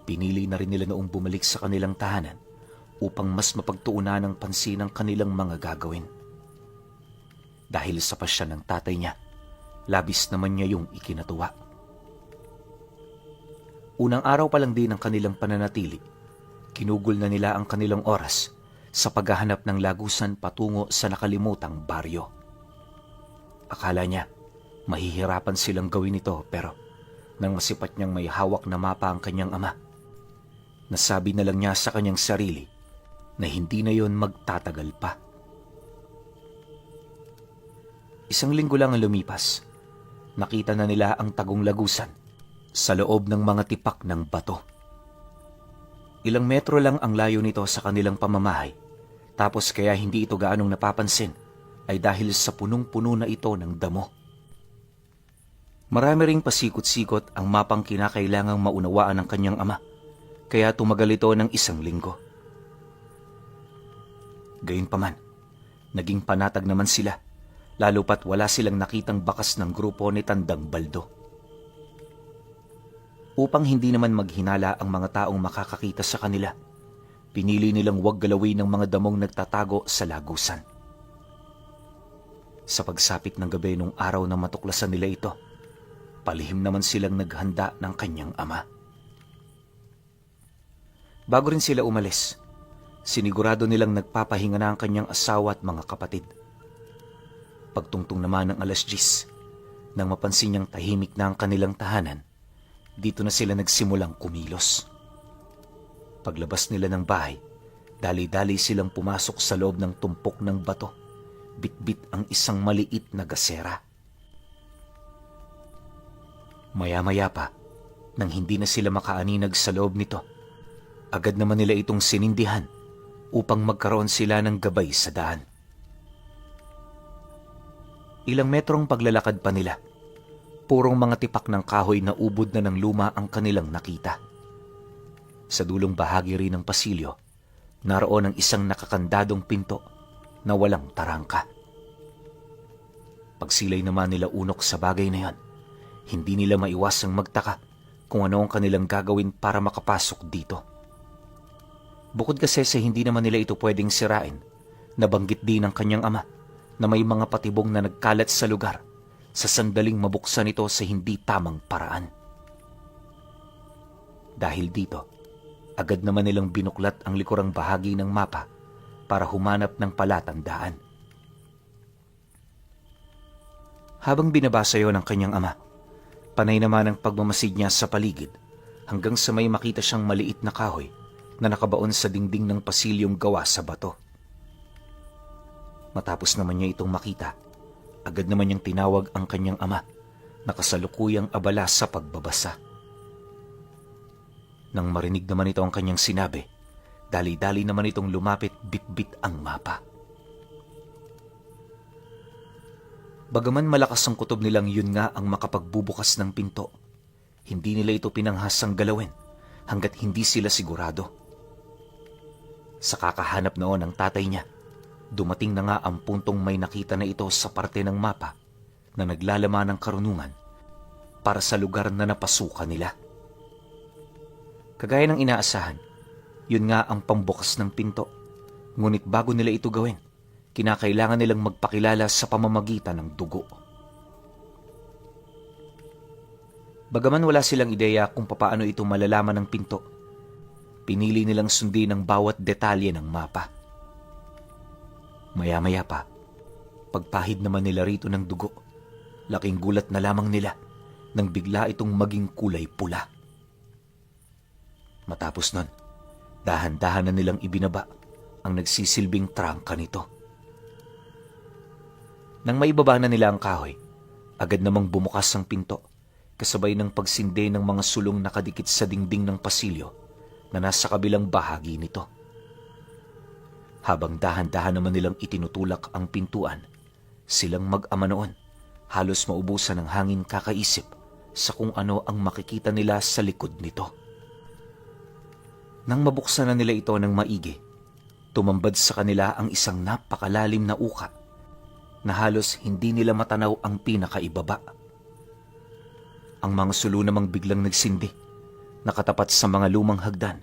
Pinili na rin nila noong bumalik sa kanilang tahanan upang mas mapagtuunan ng pansin ang kanilang mga gagawin. Dahil sa pasya ng tatay niya, labis naman niya yung ikinatuwa. Unang araw pa lang din ng kanilang pananatili, kinugol na nila ang kanilang oras sa paghahanap ng lagusan patungo sa nakalimutang baryo. Akala niya, mahihirapan silang gawin ito pero nang masipat niyang may hawak na mapa ang kanyang ama, nasabi na lang niya sa kanyang sarili na hindi na yon magtatagal pa. 1 linggo lang ang lumipas, nakita na nila ang tagong lagusan sa loob ng mga tipak ng bato. Ilang metro lang ang layo nito sa kanilang pamamahay, tapos kaya hindi ito gaanong napapansin ay dahil sa punong-puno na ito ng damo. Marami ring pasikot-sikot ang mapang kinakailangang maunawaan ng kanyang ama, kaya tumagal ito ng 1 linggo. Gayunpaman, naging panatag naman sila, lalo pat wala silang nakitang bakas ng grupo ni Tandang Baldo. Upang hindi naman maghinala ang mga taong makakakita sa kanila, pinili nilang huwag galawin ng mga damong nagtatago sa lagusan. Sa pagsapit ng gabi nung araw na matuklasan nila ito, palihim naman silang naghanda ng kanyang ama. Bago rin sila umalis, sinigurado nilang nagpapahinga na ang kanyang asawa at mga kapatid. Pagtungtong naman ng 10:00, nang mapansin niyang tahimik na ang kanilang tahanan, dito na sila nagsimulang kumilos. Paglabas nila ng bahay, dali-dali silang pumasok sa loob ng tumpok ng bato, bitbit ang isang maliit na gasera. Maya-maya pa, nang hindi na sila makaaninag sa loob nito, agad naman nila itong sinindihan upang magkaroon sila ng gabay sa daan. Ilang metrong paglalakad pa nila, purong mga tipak ng kahoy na ubod na ng luma ang kanilang nakita. Sa dulong bahagi rin ng pasilyo, naroon ang isang nakakandadong pinto na walang tarangka. Pagsilay naman nila unok sa bagay na yon, hindi nila maiwasang magtaka kung ano ang kanilang gagawin para makapasok dito. Bukod kasi sa hindi naman nila ito pwedeng sirain, nabanggit din ng kanyang ama na may mga patibong na nagkalat sa lugar sa sandaling mabuksan ito sa hindi tamang paraan. Dahil dito, agad naman nilang binuklat ang likurang bahagi ng mapa para humanap ng palatandaan. Habang binabasa yon ng kanyang ama, panay naman ang pagmamasid niya sa paligid hanggang sa may makita siyang maliit na kahoy na nakabaon sa dingding ng pasilyong gawa sa bato. Matapos naman niya itong makita, agad naman niyang tinawag ang kanyang ama na kasalukuyang abala sa pagbabasa. Nang marinig naman ito ang kanyang sinabi, dali-dali naman itong lumapit bitbit ang mapa. Bagaman malakas ang kutob nilang yun nga ang makapagbubukas ng pinto, hindi nila ito pinanghasang galawin hanggat hindi sila sigurado. Sa kakahanap noon ng tatay niya, dumating na nga ang puntong may nakita na ito sa parte ng mapa na naglalaman ng karunungan para sa lugar na napasukan nila. Kagaya ng inaasahan, yun nga ang pambukas ng pinto. Ngunit bago nila ito gawin, kinakailangan nilang magpakilala sa pamamagitan ng dugo. Bagaman wala silang ideya kung papaano ito malalaman ng pinto, pinili nilang sundin ang bawat detalye ng mapa. Maya-maya pa, pagpahid naman nila rito ng dugo, laking gulat na lamang nila nang bigla itong maging kulay pula. Matapos nun, dahan-dahan na nilang ibinaba ang nagsisilbing trangka nito. Nang maibaba na nila ang kahoy, agad namang bumukas ang pinto, kasabay ng pagsindi ng mga sulong nakadikit sa dingding ng pasilyo na nasa kabilang bahagi nito. Habang dahan-dahan naman nilang itinutulak ang pintuan, silang mag-ama noon halos maubusan ng hangin kakaisip sa kung ano ang makikita nila sa likod nito. Nang mabuksan na nila ito ng maigi, tumambad sa kanila ang isang napakalalim na uka na halos hindi nila matanaw ang pinakaibaba. Ang mga sulo namang biglang nagsindi, nakatapat sa mga lumang hagdan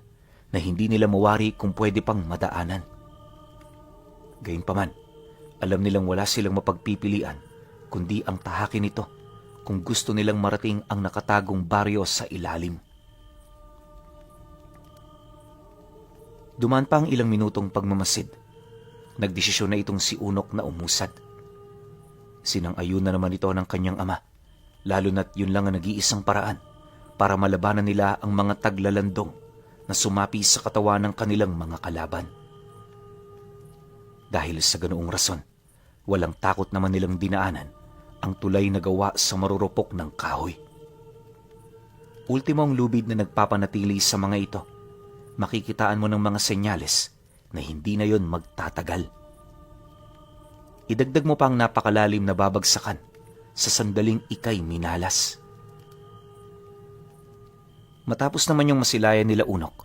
na hindi nila mawari kung pwede pang madaanan. Gayunpaman, alam nilang wala silang mapagpipilian kundi ang tahakin nito kung gusto nilang marating ang nakatagong baryo sa ilalim. Dumaan pa ang ilang minutong pagmamasid. Nagdesisyon na itong si Unok na umusad. Sinang-ayun na naman ito ng kanyang ama, lalo na't yun lang ang nag-iisang paraan para malabanan nila ang mga taglalandong na sumapi sa katawan ng kanilang mga kalaban. Dahil sa ganoong rason, walang takot naman nilang dinaanan ang tulay na gawa sa marurupok ng kahoy. Ultimo ang lubid na nagpapanatili sa mga ito. Makikitaan mo ng mga senyales na hindi na yon magtatagal. Idagdag mo pa ang napakalalim na babagsakan sa sandaling ikay minalas. Matapos naman yung masilayan nila Unok,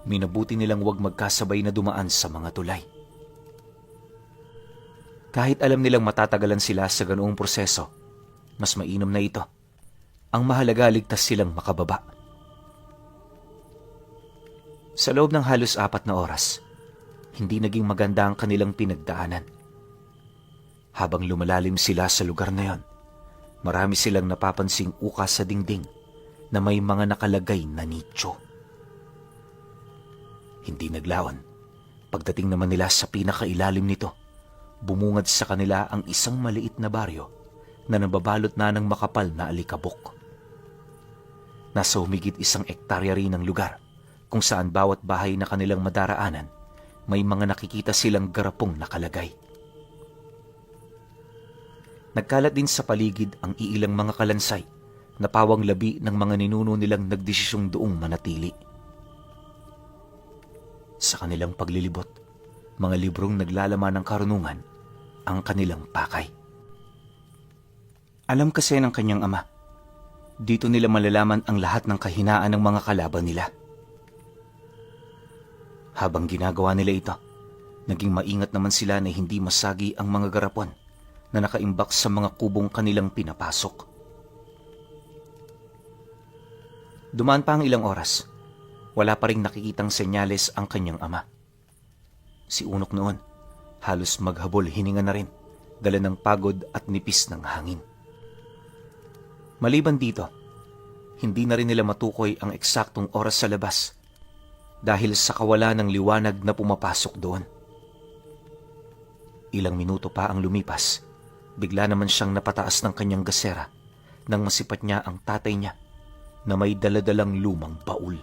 minabuti nilang huwag magkasabay na dumaan sa mga tulay. Kahit alam nilang matatagalan sila sa ganoong proseso, mas mainam na ito. Ang mahalaga, ligtas silang makababa. Sa loob ng halos 4 na oras, hindi naging maganda ang kanilang pinagdaanan. Habang lumalalim sila sa lugar na yon, marami silang napapansing uka sa dingding na may mga nakalagay na nicho. Hindi naglaon. Pagdating naman nila sa pinakailalim nito, bumungad sa kanila ang isang maliit na baryo na nababalot na ng makapal na alikabok. Nasa humigit 1 ektarya rin ng lugar kung saan bawat bahay na kanilang madaraanan, may mga nakikita silang garapong nakalagay. Nagkalat din sa paligid ang iilang mga kalansay na pawang labi ng mga ninuno nilang nagdesisyong doong manatili. Sa kanilang paglilibot, mga librong naglalaman ng karunungan ang kanilang pakay. Alam kasi ng kanyang ama, dito nila malalaman ang lahat ng kahinaan ng mga kalaban nila. Habang ginagawa nila ito, naging maingat naman sila na hindi masagi ang mga garapon na nakaimbak sa mga kubong kanilang pinapasok. Dumaan pa ang ilang oras, wala pa ring nakikitang senyales ang kanyang ama. Si Unok noon, halos maghabol hininga na rin, dala ng pagod at nipis ng hangin. Maliban dito, hindi na rin nila matukoy ang eksaktong oras sa labas dahil sa kawalan ng liwanag na pumapasok doon. Ilang minuto pa ang lumipas, bigla naman siyang napataas ng kanyang gasera nang masipat niya ang tatay niya na may daladalang lumang baul.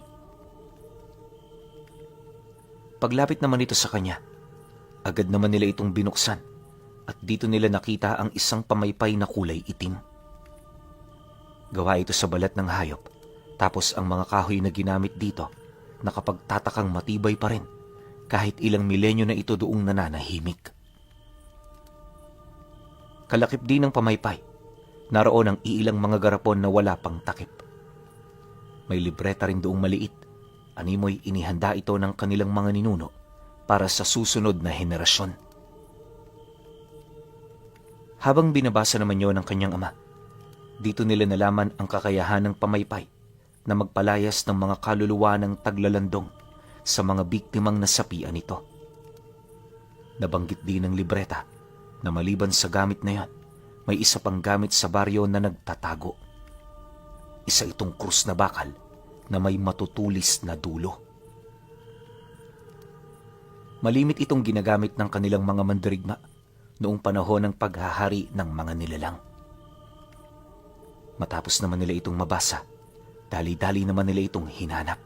Paglapit naman ito sa kanya, agad naman nila itong binuksan at dito nila nakita ang isang pamaypay na kulay itim. Gawa ito sa balat ng hayop, tapos ang mga kahoy na ginamit dito nakapagtatakang matibay pa rin kahit ilang milenyo na ito doong nananahimik. Kalakip din ng pamaypay, naroon ang iilang mga garapon na wala pang takip. May libreta rin doong maliit, animoy inihanda ito ng kanilang mga ninuno para sa susunod na henerasyon. Habang binabasa naman yon ng kanyang ama, dito nila nalaman ang kakayahan ng pamaypay na magpalayas ng mga kaluluwa ng taglalandong sa mga biktimang nasapian nito. Nabanggit din ng libreta na maliban sa gamit na yan, may isa pang gamit sa baryo na nagtatago. Isa itong krus na bakal na may matutulis na dulo. Malimit itong ginagamit ng kanilang mga mandirigma noong panahon ng paghahari ng mga nilalang. Matapos naman nila itong mabasa, dali-dali naman nila itong hinanap.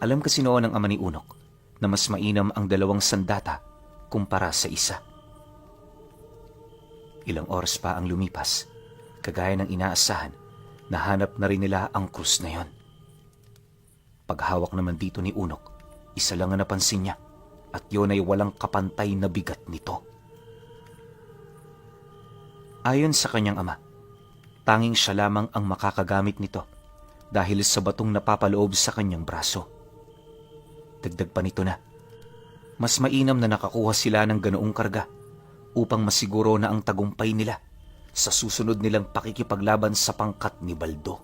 Alam kasi noon ng ama ni Unok na mas mainam ang 2 sandata kumpara sa isa. Ilang oras pa ang lumipas, kagaya ng inaasahan, nahanap na rin nila ang krus na yon. Paghawak naman dito ni Unok, isa lang ang napansin niya at yun ay walang kapantay na bigat nito. Ayon sa kanyang ama, tanging siya lamang ang makakagamit nito dahil sa batong napapaloob sa kanyang braso. Dagdag pa nito na, mas mainam na nakakuha sila ng ganoong karga upang masiguro na ang tagumpay nila sa susunod nilang pakikipaglaban sa pangkat ni Baldo.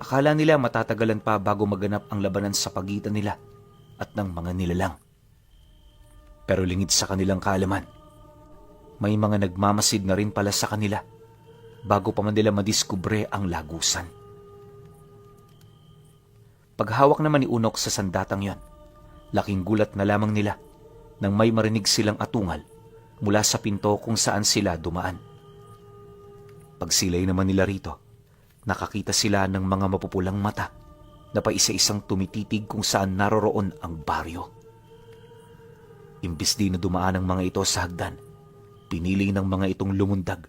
Akala nila matatagalan pa bago maganap ang labanan sa pagitan nila at ng mga nilalang. Pero lingid sa kanilang kaalaman, may mga nagmamasid na rin pala sa kanila bago pa man nila madiskubre ang lagusan. Paghawak naman ni Unok sa sandatang yon, laking gulat na lamang nila nang may marinig silang atungal mula sa pinto kung saan sila dumaan. Pagsilay naman nila rito, nakakita sila ng mga mapupulang mata na paisa-isang tumititig kung saan naroroon ang baryo. Imbis di na dumaan ang mga ito sa hagdan, pinili ng mga itong lumundag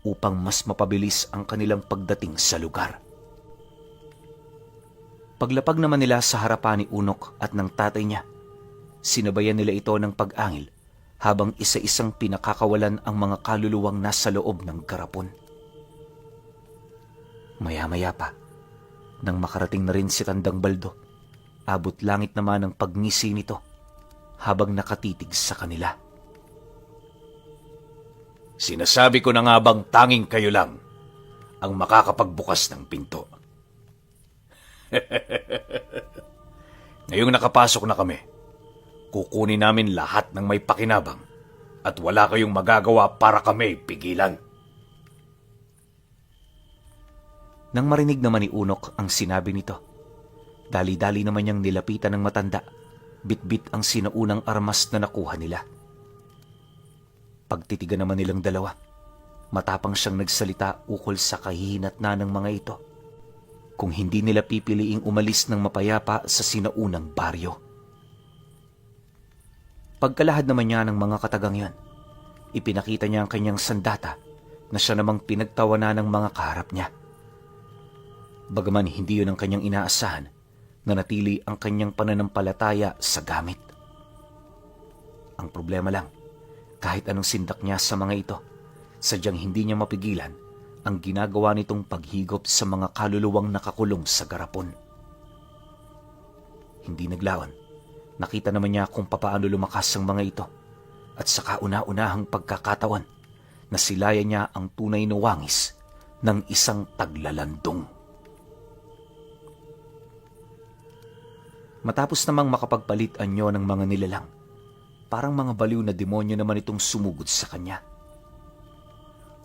upang mas mapabilis ang kanilang pagdating sa lugar. Paglapag naman nila sa harapan ni Unok at ng tatay niya, sinabayan nila ito ng pag-angil habang isa-isang pinakakawalan ang mga kaluluwang nasa loob ng garapon. Maya-maya pa, nang makarating na rin si Tandang Baldo, abot langit naman ang pagngisi nito habang nakatitig sa kanila. Sinasabi ko na nga bang tanging kayo lang ang makakapagbukas ng pinto. Ngayong nakapasok na kami, kukunin namin lahat ng may pakinabang at wala kayong magagawa para kami pigilan. Nang marinig naman ni Unok ang sinabi nito, Dali-dali naman niyang nilapitan ng matanda, bitbit ang sinaunang armas na nakuha nila. Pagtitigan naman nilang dalawa, matapang siyang nagsalita ukol sa kahihinatnan ng mga ito. Kung hindi nila pipiliing umalis ng mapayapa sa sinaunang baryo. Pagkalahad naman niya ng mga katagang yan, ipinakita niya ang kanyang sandata na siya namang pinagtawanan ng mga kaharap niya. Bagaman hindi yun ang kanyang inaasahan, nanatili ang kanyang pananampalataya sa gamit. Ang problema lang, kahit anong sindak niya sa mga ito, sadyang hindi niya mapigilan ang ginagawa nitong paghigop sa mga kaluluwang nakakulong sa garapon. Hindi naglaon, nakita naman niya kung papaano lumakas ang mga ito at sa kauna-unahang pagkakatawan, nasilayan niya ang tunay na wangis ng isang taglalandong. Matapos namang makapagpalit anyo ng mga nilalang, parang mga baliw na demonyo naman itong sumugod sa kanya.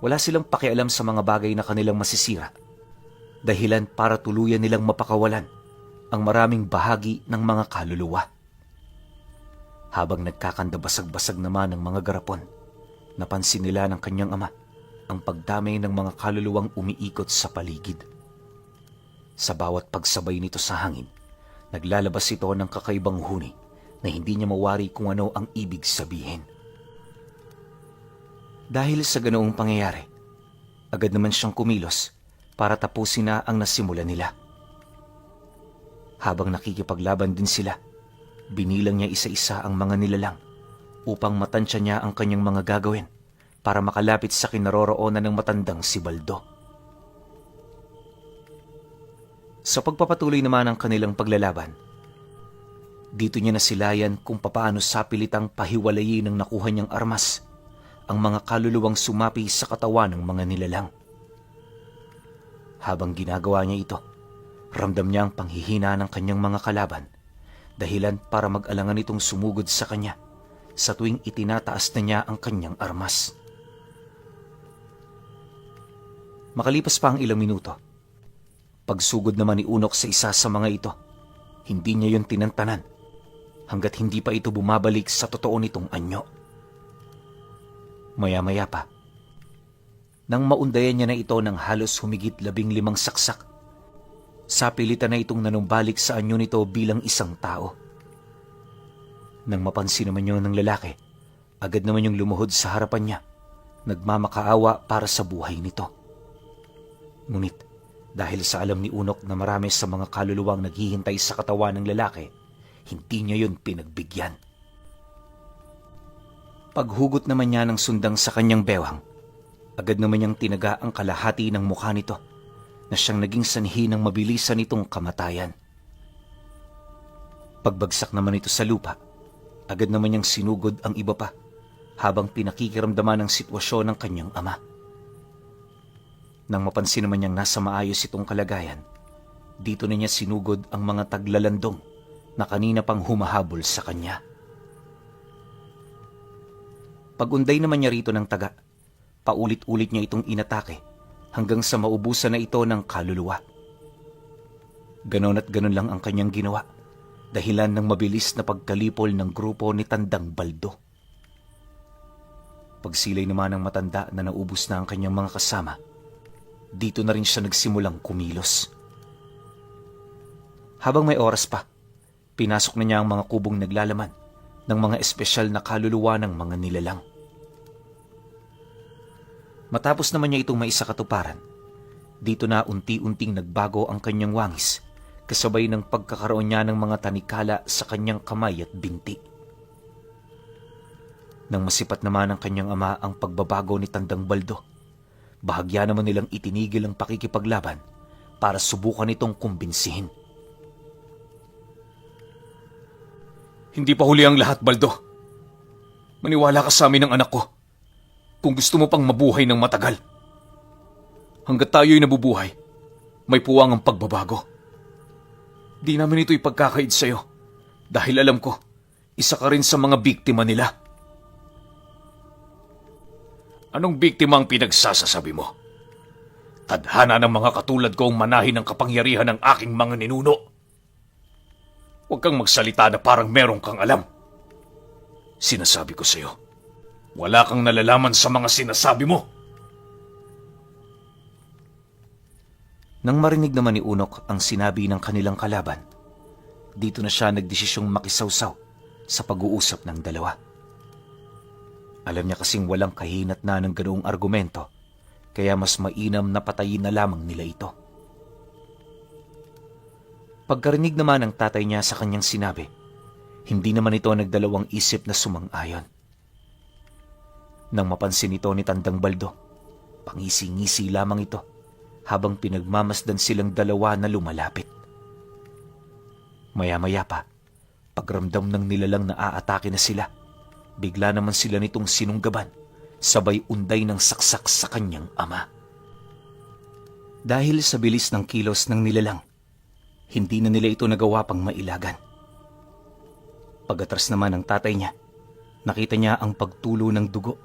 Wala silang pakialam sa mga bagay na kanilang masisira, dahilan para tuluyan nilang mapakawalan ang maraming bahagi ng mga kaluluwa. Habang nagkakandabasag-basag naman ng mga garapon, napansin nila ng kanyang ama ang pagdamay ng mga kaluluwang umiikot sa paligid. Sa bawat pagsabay nito sa hangin, naglalabas ito ng kakaibang huni na hindi niya mawari kung ano ang ibig sabihin. Dahil sa ganoong pangyayari, agad naman siyang kumilos para tapusin na ang nasimula nila. Habang nakikipaglaban din sila, binilang niya isa-isa ang mga nilalang upang matansya niya ang kanyang mga gagawin para makalapit sa kinaroroonan ng matandang si Baldo. Sa pagpapatuloy naman ng kanilang paglalaban, dito niya nasilayan kung papaano sapilitang pahiwalayin ng nakuha niyang armas ang mga kaluluwang sumapi sa katawan ng mga nilalang. Habang ginagawa niya ito, ramdam niya ang panghihina ng kanyang mga kalaban, dahilan para mag-alangan itong sumugod sa kanya sa tuwing itinataas na niya ang kanyang armas. Makalipas pa ang ilang minuto, pagsugod naman ni Unok sa isa sa mga ito, hindi niya yun tinantanan hanggat hindi pa ito bumabalik sa totoo nitong anyo. Maya-maya pa, nang maundayan niya na ito ng halos humigit 15 saksak, sapilitan na itong nanumbalik sa anyo nito bilang isang tao. Nang mapansin naman niyo ng lalaki, agad naman yung lumuhod sa harapan niya, nagmamakaawa para sa buhay nito. Ngunit, dahil sa alam ni Unok na marami sa mga kaluluwang naghihintay sa katawan ng lalaki, hindi niya yun pinagbigyan. Paghugot naman niya ng sundang sa kanyang bewang, agad naman niyang tinaga ang kalahati ng mukha nito na siyang naging sanhi ng mabilisan nitong kamatayan. Pagbagsak naman ito sa lupa, agad naman niyang sinugod ang iba pa habang pinakikiramdaman ang sitwasyon ng kanyang ama. Nang mapansin naman niyang nasa maayos itong kalagayan, dito na niya sinugod ang mga taglalandong na kanina pang humahabol sa kanya. Pagunday naman niya rito ng taga, paulit-ulit niya itong inatake hanggang sa maubusan na ito ng kaluluwa. Ganon at ganon lang ang kanyang ginawa, dahilan ng mabilis na pagkalipol ng grupo ni Tandang Baldo. Pagsilay naman ng matanda na naubos na ang kanyang mga kasama, dito na rin siya nagsimulang kumilos. Habang may oras pa, pinasok na niya ang mga kubong naglalaman ng mga espesyal na kaluluwa ng mga nilalang. Matapos naman niya itong maisakatuparan, dito na unti-unting nagbago ang kanyang wangis, kasabay ng pagkakaroon niya ng mga tanikala sa kanyang kamay at binti. Nang masipat naman ng kanyang ama ang pagbabago ni Tandang Baldo, bahagya naman nilang itinigil ang pakikipaglaban para subukan itong kumbinsihin. Hindi pa huli ang lahat, Baldo. Maniwala ka sa amin ng anak ko kung gusto mo pang mabuhay ng matagal. Hanggat tayo'y nabubuhay, may puwang ang pagbabago. Di namin ito ipagkakaid sa'yo dahil alam ko, isa ka rin sa mga biktima nila. Anong biktima ang pinagsasasabi mo? Tadhana ng mga katulad ko ang manahin ng kapangyarihan ng aking mga ninuno. Huwag kang magsalita na parang meron kang alam. Sinasabi ko sa'yo, wala kang nalalaman sa mga sinasabi mo. Nang marinig naman ni Unok ang sinabi ng kanilang kalaban, dito na siya nagdesisyong makisawsaw sa pag-uusap ng dalawa. Alam niya kasing walang kahinat na ng ganoong argumento, kaya mas mainam na patayin na lamang nila ito. Pagkarinig naman ng tatay niya sa kanyang sinabi, hindi naman ito nagdalawang isip na sumang-ayon. Nang mapansin ito ni Tandang Baldo, pangisi-ngisi lamang ito habang pinagmamasdan silang dalawa na lumalapit. Maya-maya pa, pagramdam ng nilalang na aatake na sila, bigla naman sila nitong sinunggaban, sabay unday ng saksak sa kanyang ama. Dahil sa bilis ng kilos ng nilalang, hindi na nila ito nagawa pang mailagan. Pag-atras naman ng tatay niya, nakita niya ang pagtulo ng dugo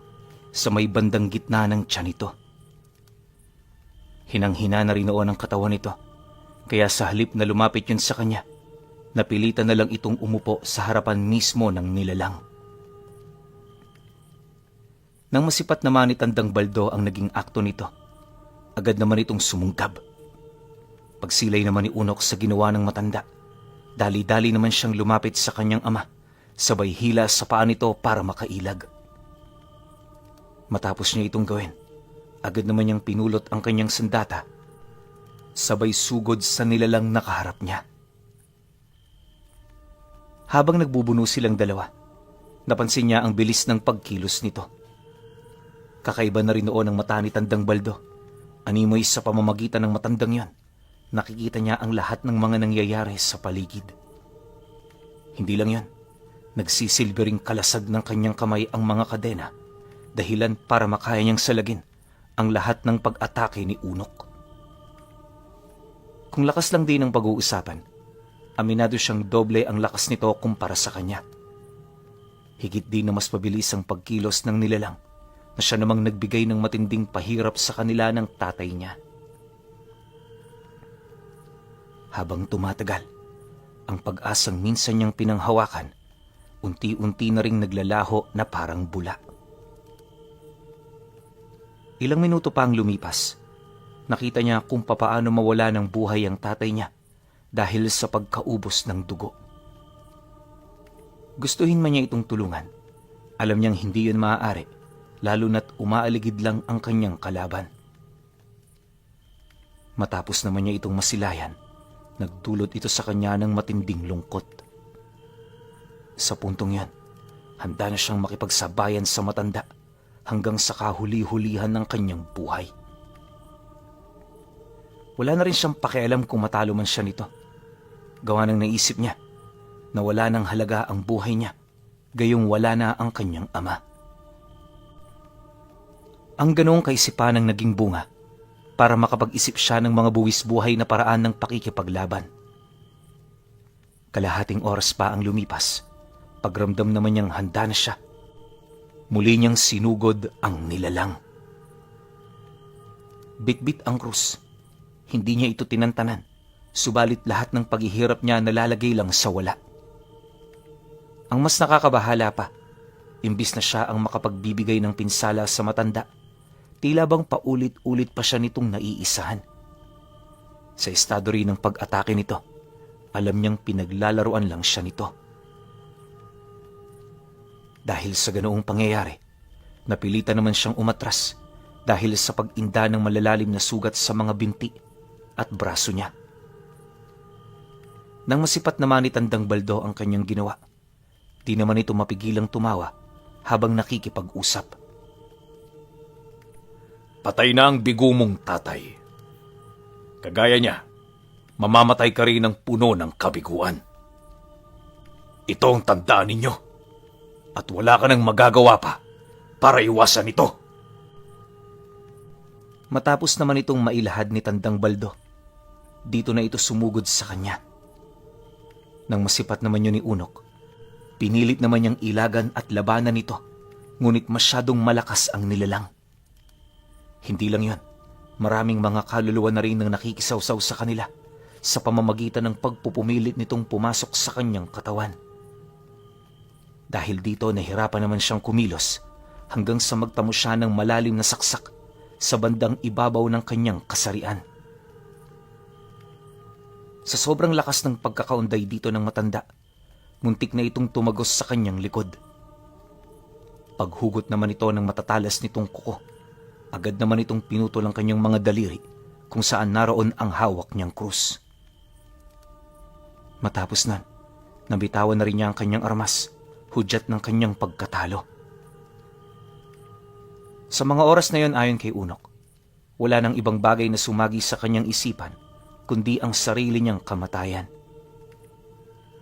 sa may bandang gitna ng tiyan nito. Hinang-hina na rin noon ang katawan nito, kaya sa halip na lumapit yun sa kanya, napilitan na lang itong umupo sa harapan mismo ng nilalang. Nang masipat naman ni Tandang Baldo ang naging akto nito, agad naman itong sumunggab. Pagsilay naman ni Unok sa ginawa ng matanda, dali-dali naman siyang lumapit sa kanyang ama, sabay hila sa paa nito para makailag. Matapos niya itong gawin, agad naman niyang pinulot ang kanyang sandata, sabay sugod sa nilalang nakaharap niya. Habang nagbubuno silang dalawa, napansin niya ang bilis ng pagkilos nito. Kakaiba na rin noon ang mata ni Tandang Baldo. Animoy sa pamamagitan ng matandang yon, nakikita niya ang lahat ng mga nangyayari sa paligid. Hindi lang yon, nagsisilbering kalasag ng kanyang kamay ang mga kadena, dahilan para makaya niyang salagin ang lahat ng pag-atake ni Unok. Kung lakas lang din ang pag-uusapan, aminado siyang doble ang lakas nito kumpara sa kanya. Higit din na mas mabilis ang pagkilos ng nilalang, na siya namang nagbigay ng matinding pahirap sa kanila ng tatay niya. Habang tumatagal, ang pag-asang minsan niyang pinanghawakan, unti-unti na ring naglalaho na parang bula. Ilang minuto pa ang lumipas, nakita niya kung papaano mawala ng buhay ang tatay niya dahil sa pagkaubos ng dugo. Gustuhin man niya itong tulungan, alam niyang hindi yun maaari, lalo na't umaaligid lang ang kanyang kalaban. Matapos naman niya itong masilayan, nagdulot ito sa kanya ng matinding lungkot. Sa puntong yan, handa na siyang makipagsabayan sa matanda hanggang sa kahuli-hulihan ng kanyang buhay. Wala na rin siyang pakialam kung matalo man siya nito. Gawa ng naisip niya na wala nang halaga ang buhay niya, gayong wala na ang kanyang ama. Ang ganoong kaisipan ang naging bunga para makapag-isip siya ng mga buwis buhay na paraan ng pakikipaglaban. Kalahating oras pa ang lumipas, pagramdam naman niyang handa na siya. Muli niyang sinugod ang nilalang. Bitbit ang krus. Hindi niya ito tinantanan, subalit lahat ng paghihirap niya nalalagay lang sa wala. Ang mas nakakabahala pa, imbis na siya ang makapagbibigay ng pinsala sa matanda, tila bang paulit-ulit pa siya nitong naiisahan. Sa estado rin ng pag-atake nito, alam niyang pinaglalaruan lang siya nito. Dahil sa ganoong pangyayari, napilitan naman siyang umatras dahil sa pag-inda ng malalalim na sugat sa mga binti at braso niya. Nang masipat naman ni Tandang Baldo ang kanyang ginawa, di naman ito mapigilang tumawa habang nakikipag-usap. Patay na ang bigo mong tatay. Kagaya niya, mamamatay ka rin ng puno ng kabiguan. Ito ang tandaan ninyo. At wala ka nang magagawa pa para iwasan ito. Matapos naman itong mailahad ni Tandang Baldo, dito na ito sumugod sa kanya. Nang masipat naman yun ni Unok, pinilit naman niyang ilagan at labanan nito, ngunit masyadong malakas ang nilalang. Hindi lang yun, maraming mga kaluluwa na rin nang nakikisawsaw sa kanila, sa pamamagitan ng pagpupumilit nitong pumasok sa kanyang katawan. Dahil dito nahirapan naman siyang kumilos hanggang sa magtamo siya ng malalim na saksak sa bandang ibabaw ng kanyang kasarian. Sa sobrang lakas ng pagkakaunday dito ng matanda, muntik na itong tumagos sa kanyang likod. Paghugot naman ito ng matatalas nitong kuko, agad naman itong pinutol ang kanyang mga daliri kung saan naroon ang hawak niyang krus. Matapos nan, nabitawan na rin niya ang kanyang armas, hudyat ng kanyang pagkatalo. Sa mga oras na yon ayon kay Unok, wala nang ibang bagay na sumagi sa kanyang isipan kundi ang sarili niyang kamatayan.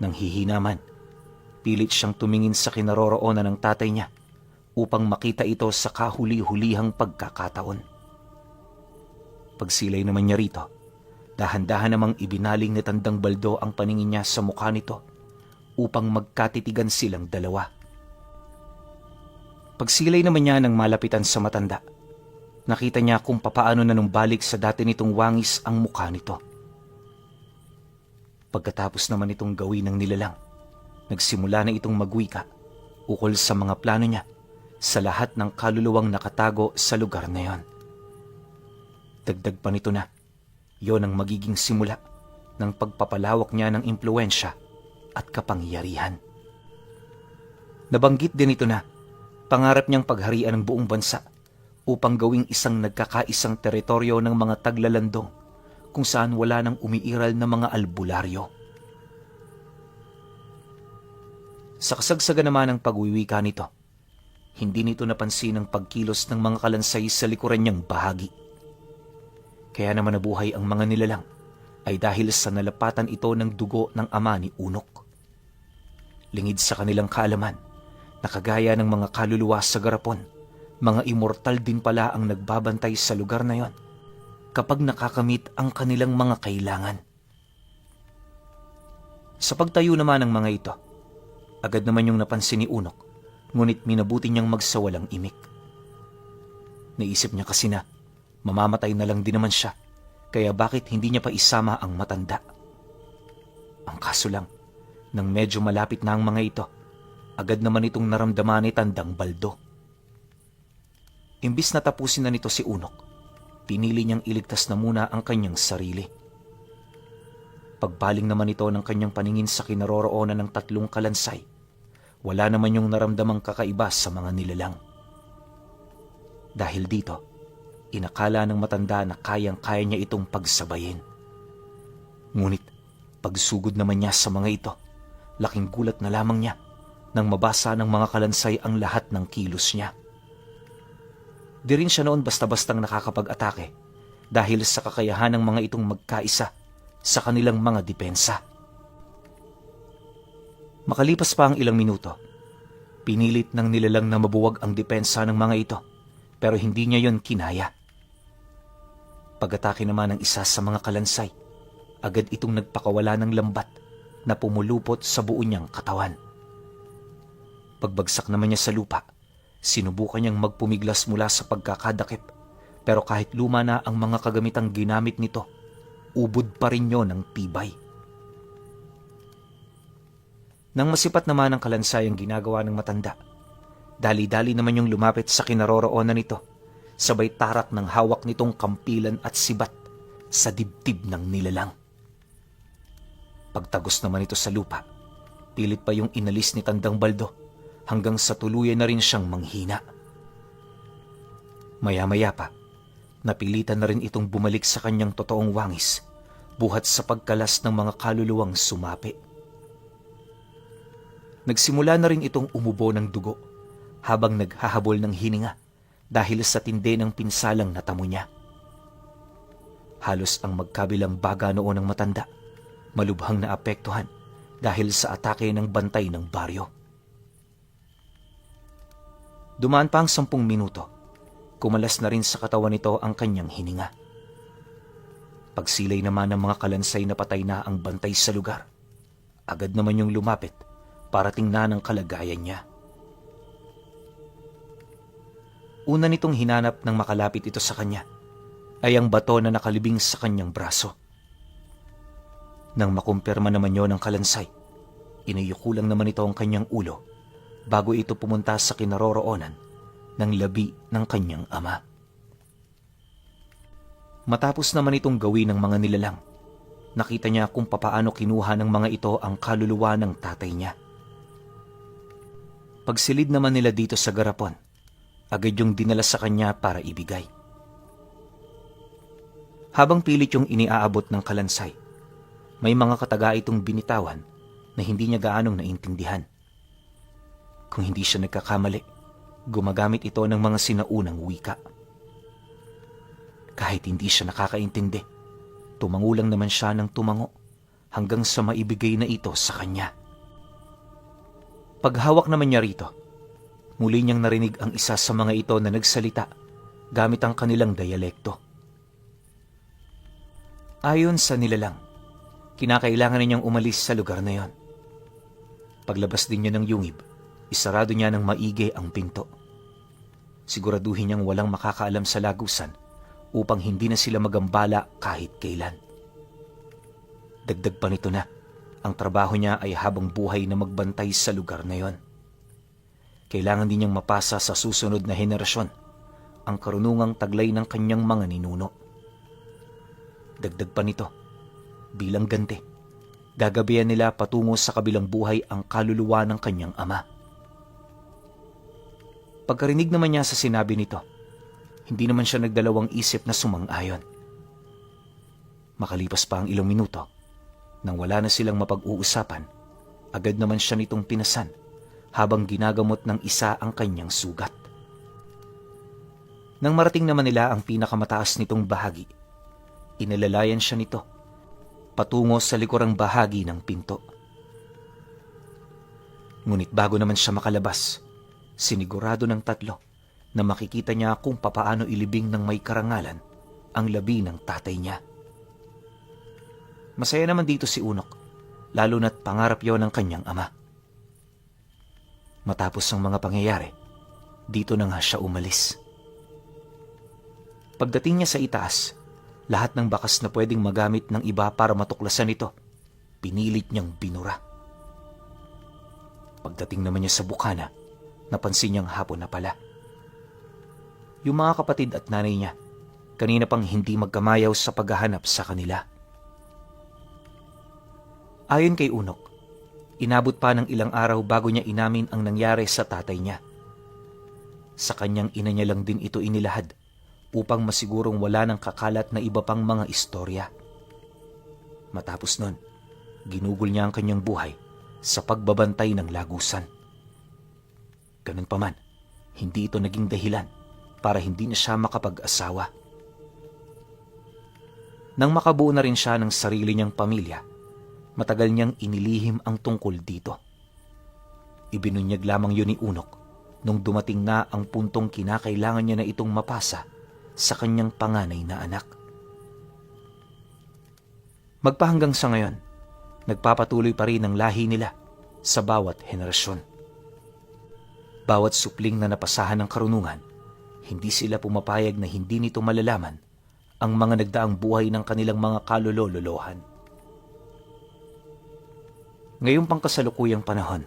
Nang hihina man, pilit siyang tumingin sa kinaroroonan ng tatay niya upang makita ito sa kahuli-hulihang pagkakataon. Pagsilay naman niya rito, dahan-dahan namang ibinaling ni Tandang Baldo ang paningin niya sa mukha nito upang magkatitigan silang dalawa. Pagsilay naman niya ng malapitan sa matanda, nakita niya kung papaano nanumbalik sa dati nitong wangis ang mukha nito. Pagkatapos naman itong gawin ng nilalang, nagsimula na itong magwika ukol sa mga plano niya sa lahat ng kaluluwang nakatago sa lugar na yon. Dagdag pa nito na, yon ang magiging simula ng pagpapalawak niya ng impluwensya at kapangyarihan. Nabanggit din ito na pangarap niyang pagharian ng buong bansa upang gawing isang nagkakaisang teritoryo ng mga taglalandong kung saan wala nang umiiral na mga albularyo. Sa kasagsagan naman ng pagwiwika nito, hindi nito napansin ang pagkilos ng mga kalansay sa likuran niyang bahagi. Kaya naman nabuhay ang mga nilalang ay dahil sa nalapatan ito ng dugo ng ama ni Unok. Lingid sa kanilang kaalaman, nakagaya ng mga kaluluwa sa garapon, mga immortal din pala ang nagbabantay sa lugar na yon kapag nakakamit ang kanilang mga kailangan. Sa pagtayo naman ng mga ito, agad naman yung napansin ni Unok, ngunit minabuti niyang magsawalang imik. Naisip niya kasi na mamamatay na lang din naman siya, kaya bakit hindi niya pa isama ang matanda? Ang kaso lang, nang medyo malapit na ang mga ito, agad naman itong naramdaman ni Tandang Baldo. Imbis na tapusin na nito si Unok, pinili niyang iligtas na muna ang kanyang sarili. Pagbaling naman ito ng kanyang paningin sa kinaroroonan ng tatlong kalansay, wala naman yung naramdamang kakaiba sa mga nilalang. Dahil dito, inakala ng matanda na kayang-kaya niya itong pagsabayin. Ngunit, pagsugod naman niya sa mga ito, laking gulat na lamang niya nang mabasa ng mga kalansay ang lahat ng kilos niya. Di rin siya noon basta-bastang nakakapag-atake dahil sa kakayahan ng mga itong magkaisa sa kanilang mga depensa. Makalipas pa ang ilang minuto, pinilit ng nilalang na mabuwag ang depensa ng mga ito pero hindi niya yon kinaya. Pag-atake naman ng isa sa mga kalansay, agad itong nagpakawala ng lambat na pumulupot sa buo niyang katawan. Pagbagsak naman niya sa lupa, sinubukan niyang magpumiglas mula sa pagkakadakip, pero kahit luma na ang mga kagamitang ginamit nito, ubod pa rin yon ng tibay. Nang masipat naman ang kalansay ang ginagawa ng matanda, dali-dali naman yung lumapit sa kinaroroonan nito, sabay tarak ng hawak nitong kampilan at sibat sa dibdib ng nilalang. Pagtagos naman ito sa lupa, pilit pa yung inalis ni Tandang Baldo hanggang sa tuluyan na rin siyang manghina. Maya-maya pa, napilitan na rin itong bumalik sa kanyang totoong wangis, buhat sa pagkalas ng mga kaluluwang sumapi. Nagsimula na rin itong umubo ng dugo habang naghahabol ng hininga dahil sa tindi ng pinsalang natamo niya. Halos ang magkabilang baga noon ng matanda, malubhang naapektuhan dahil sa atake ng bantay ng baryo. Dumaan pa ang 10 minuto, kumalas na rin sa katawan nito ang kanyang hininga. Pagsilay naman ng mga kalansay na patay na ang bantay sa lugar, agad naman yung lumapit para tingnan ang kalagayan niya. Una nitong hinanap ng makalapit ito sa kanya ay ang bato na nakalibing sa kanyang braso. Nang makumpirma naman yon ng kalansay, inayuko lang naman ito ang kanyang ulo bago ito pumunta sa kinaroroonan ng labi ng kanyang ama. Matapos naman itong gawin ng mga nilalang, nakita niya kung papaano kinuha ng mga ito ang kaluluwa ng tatay niya. Pagsilid naman nila dito sa garapon, agad yung dinala sa kanya para ibigay. Habang pilit yung iniaabot ng kalansay, may mga kataga itong binitawan na hindi niya gaanong naintindihan. Kung hindi siya nagkakamali, gumagamit ito ng mga sinaunang wika. Kahit hindi siya nakakaintindi, tumango lang naman siya ng tumango hanggang sa maibigay na ito sa kanya. Paghawak naman niya rito, muli niyang narinig ang isa sa mga ito na nagsalita gamit ang kanilang dialekto. Ayon sa nilalang, kinakailangan ninyang umalis sa lugar na yon. Paglabas din niya ng yungib, isarado niya ng maigi ang pinto. Siguraduhin niyang walang makakaalam sa lagusan upang hindi na sila magambala kahit kailan. Dagdag pa nito na, ang trabaho niya ay habang buhay na magbantay sa lugar na yon. Kailangan din niyang mapasa sa susunod na henerasyon ang karunungang taglay ng kanyang mga ninuno. Dagdag pa nito, bilang ganti, gagabihan nila patungo sa kabilang buhay ang kaluluwa ng kanyang ama. Pagkarinig naman niya sa sinabi nito, hindi naman siya nagdalawang isip na sumang-ayon. Makalipas pa ang ilang minuto, nang wala na silang mapag-uusapan, agad naman siya nitong pinasan habang ginagamot ng isa ang kanyang sugat. Nang marating naman nila ang pinakamataas nitong bahagi, inalalayan siya nito patungo sa likurang bahagi ng pinto. Ngunit bago naman siya makalabas, sinigurado ng tatlo na makikita niya kung papaano ilibing ng may karangalan ang labi ng tatay niya. Masaya naman dito si Unok, lalo na't pangarap yon ng kanyang ama. Matapos ang mga pangyayari, dito na nga siya umalis. Pagdating niya sa itaas, lahat ng bakas na pwedeng magamit ng iba para matuklasan ito, pinilit niyang binura. Pagdating naman niya sa bukana, napansin niyang hapon na pala. Yung mga kapatid at nanay niya, kanina pang hindi magkamayaw sa paghahanap sa kanila. Ayon kay Unok, inabot pa ng ilang araw bago niya inamin ang nangyari sa tatay niya. Sa kanyang ina niya lang din ito inilahad upang masigurong wala ng kakalat na iba pang mga istorya. Matapos nun, ginugol niya ang kanyang buhay sa pagbabantay ng lagusan. Ganun pa man, hindi ito naging dahilan para hindi na siya makapag-asawa. Nang makabuo na rin siya ng sarili niyang pamilya, matagal niyang inilihim ang tungkol dito. Ibinunyag lamang yun ni Unok nung dumating na ang puntong kinakailangan niya na itong mapasa sa kanyang panganay na anak. Magpahanggang sa ngayon, nagpapatuloy pa rin ang lahi nila sa bawat henerasyon. Bawat supling na napasahan ng karunungan, hindi sila pumapayag na hindi nito malalaman ang mga nagdaang buhay ng kanilang mga kalololohan. Ngayong pangkasalukuyang panahon,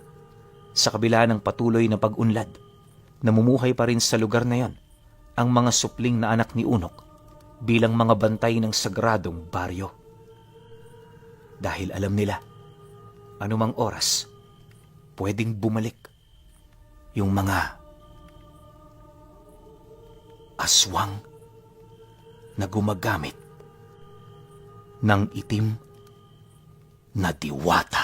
sa kabila ng patuloy na pag-unlad, namumuhay pa rin sa lugar na yon ang mga supling na anak ni Unok bilang mga bantay ng sagradong baryo. Dahil alam nila, anumang oras, pwedeng bumalik yung mga aswang na gumagamit ng itim na diwata.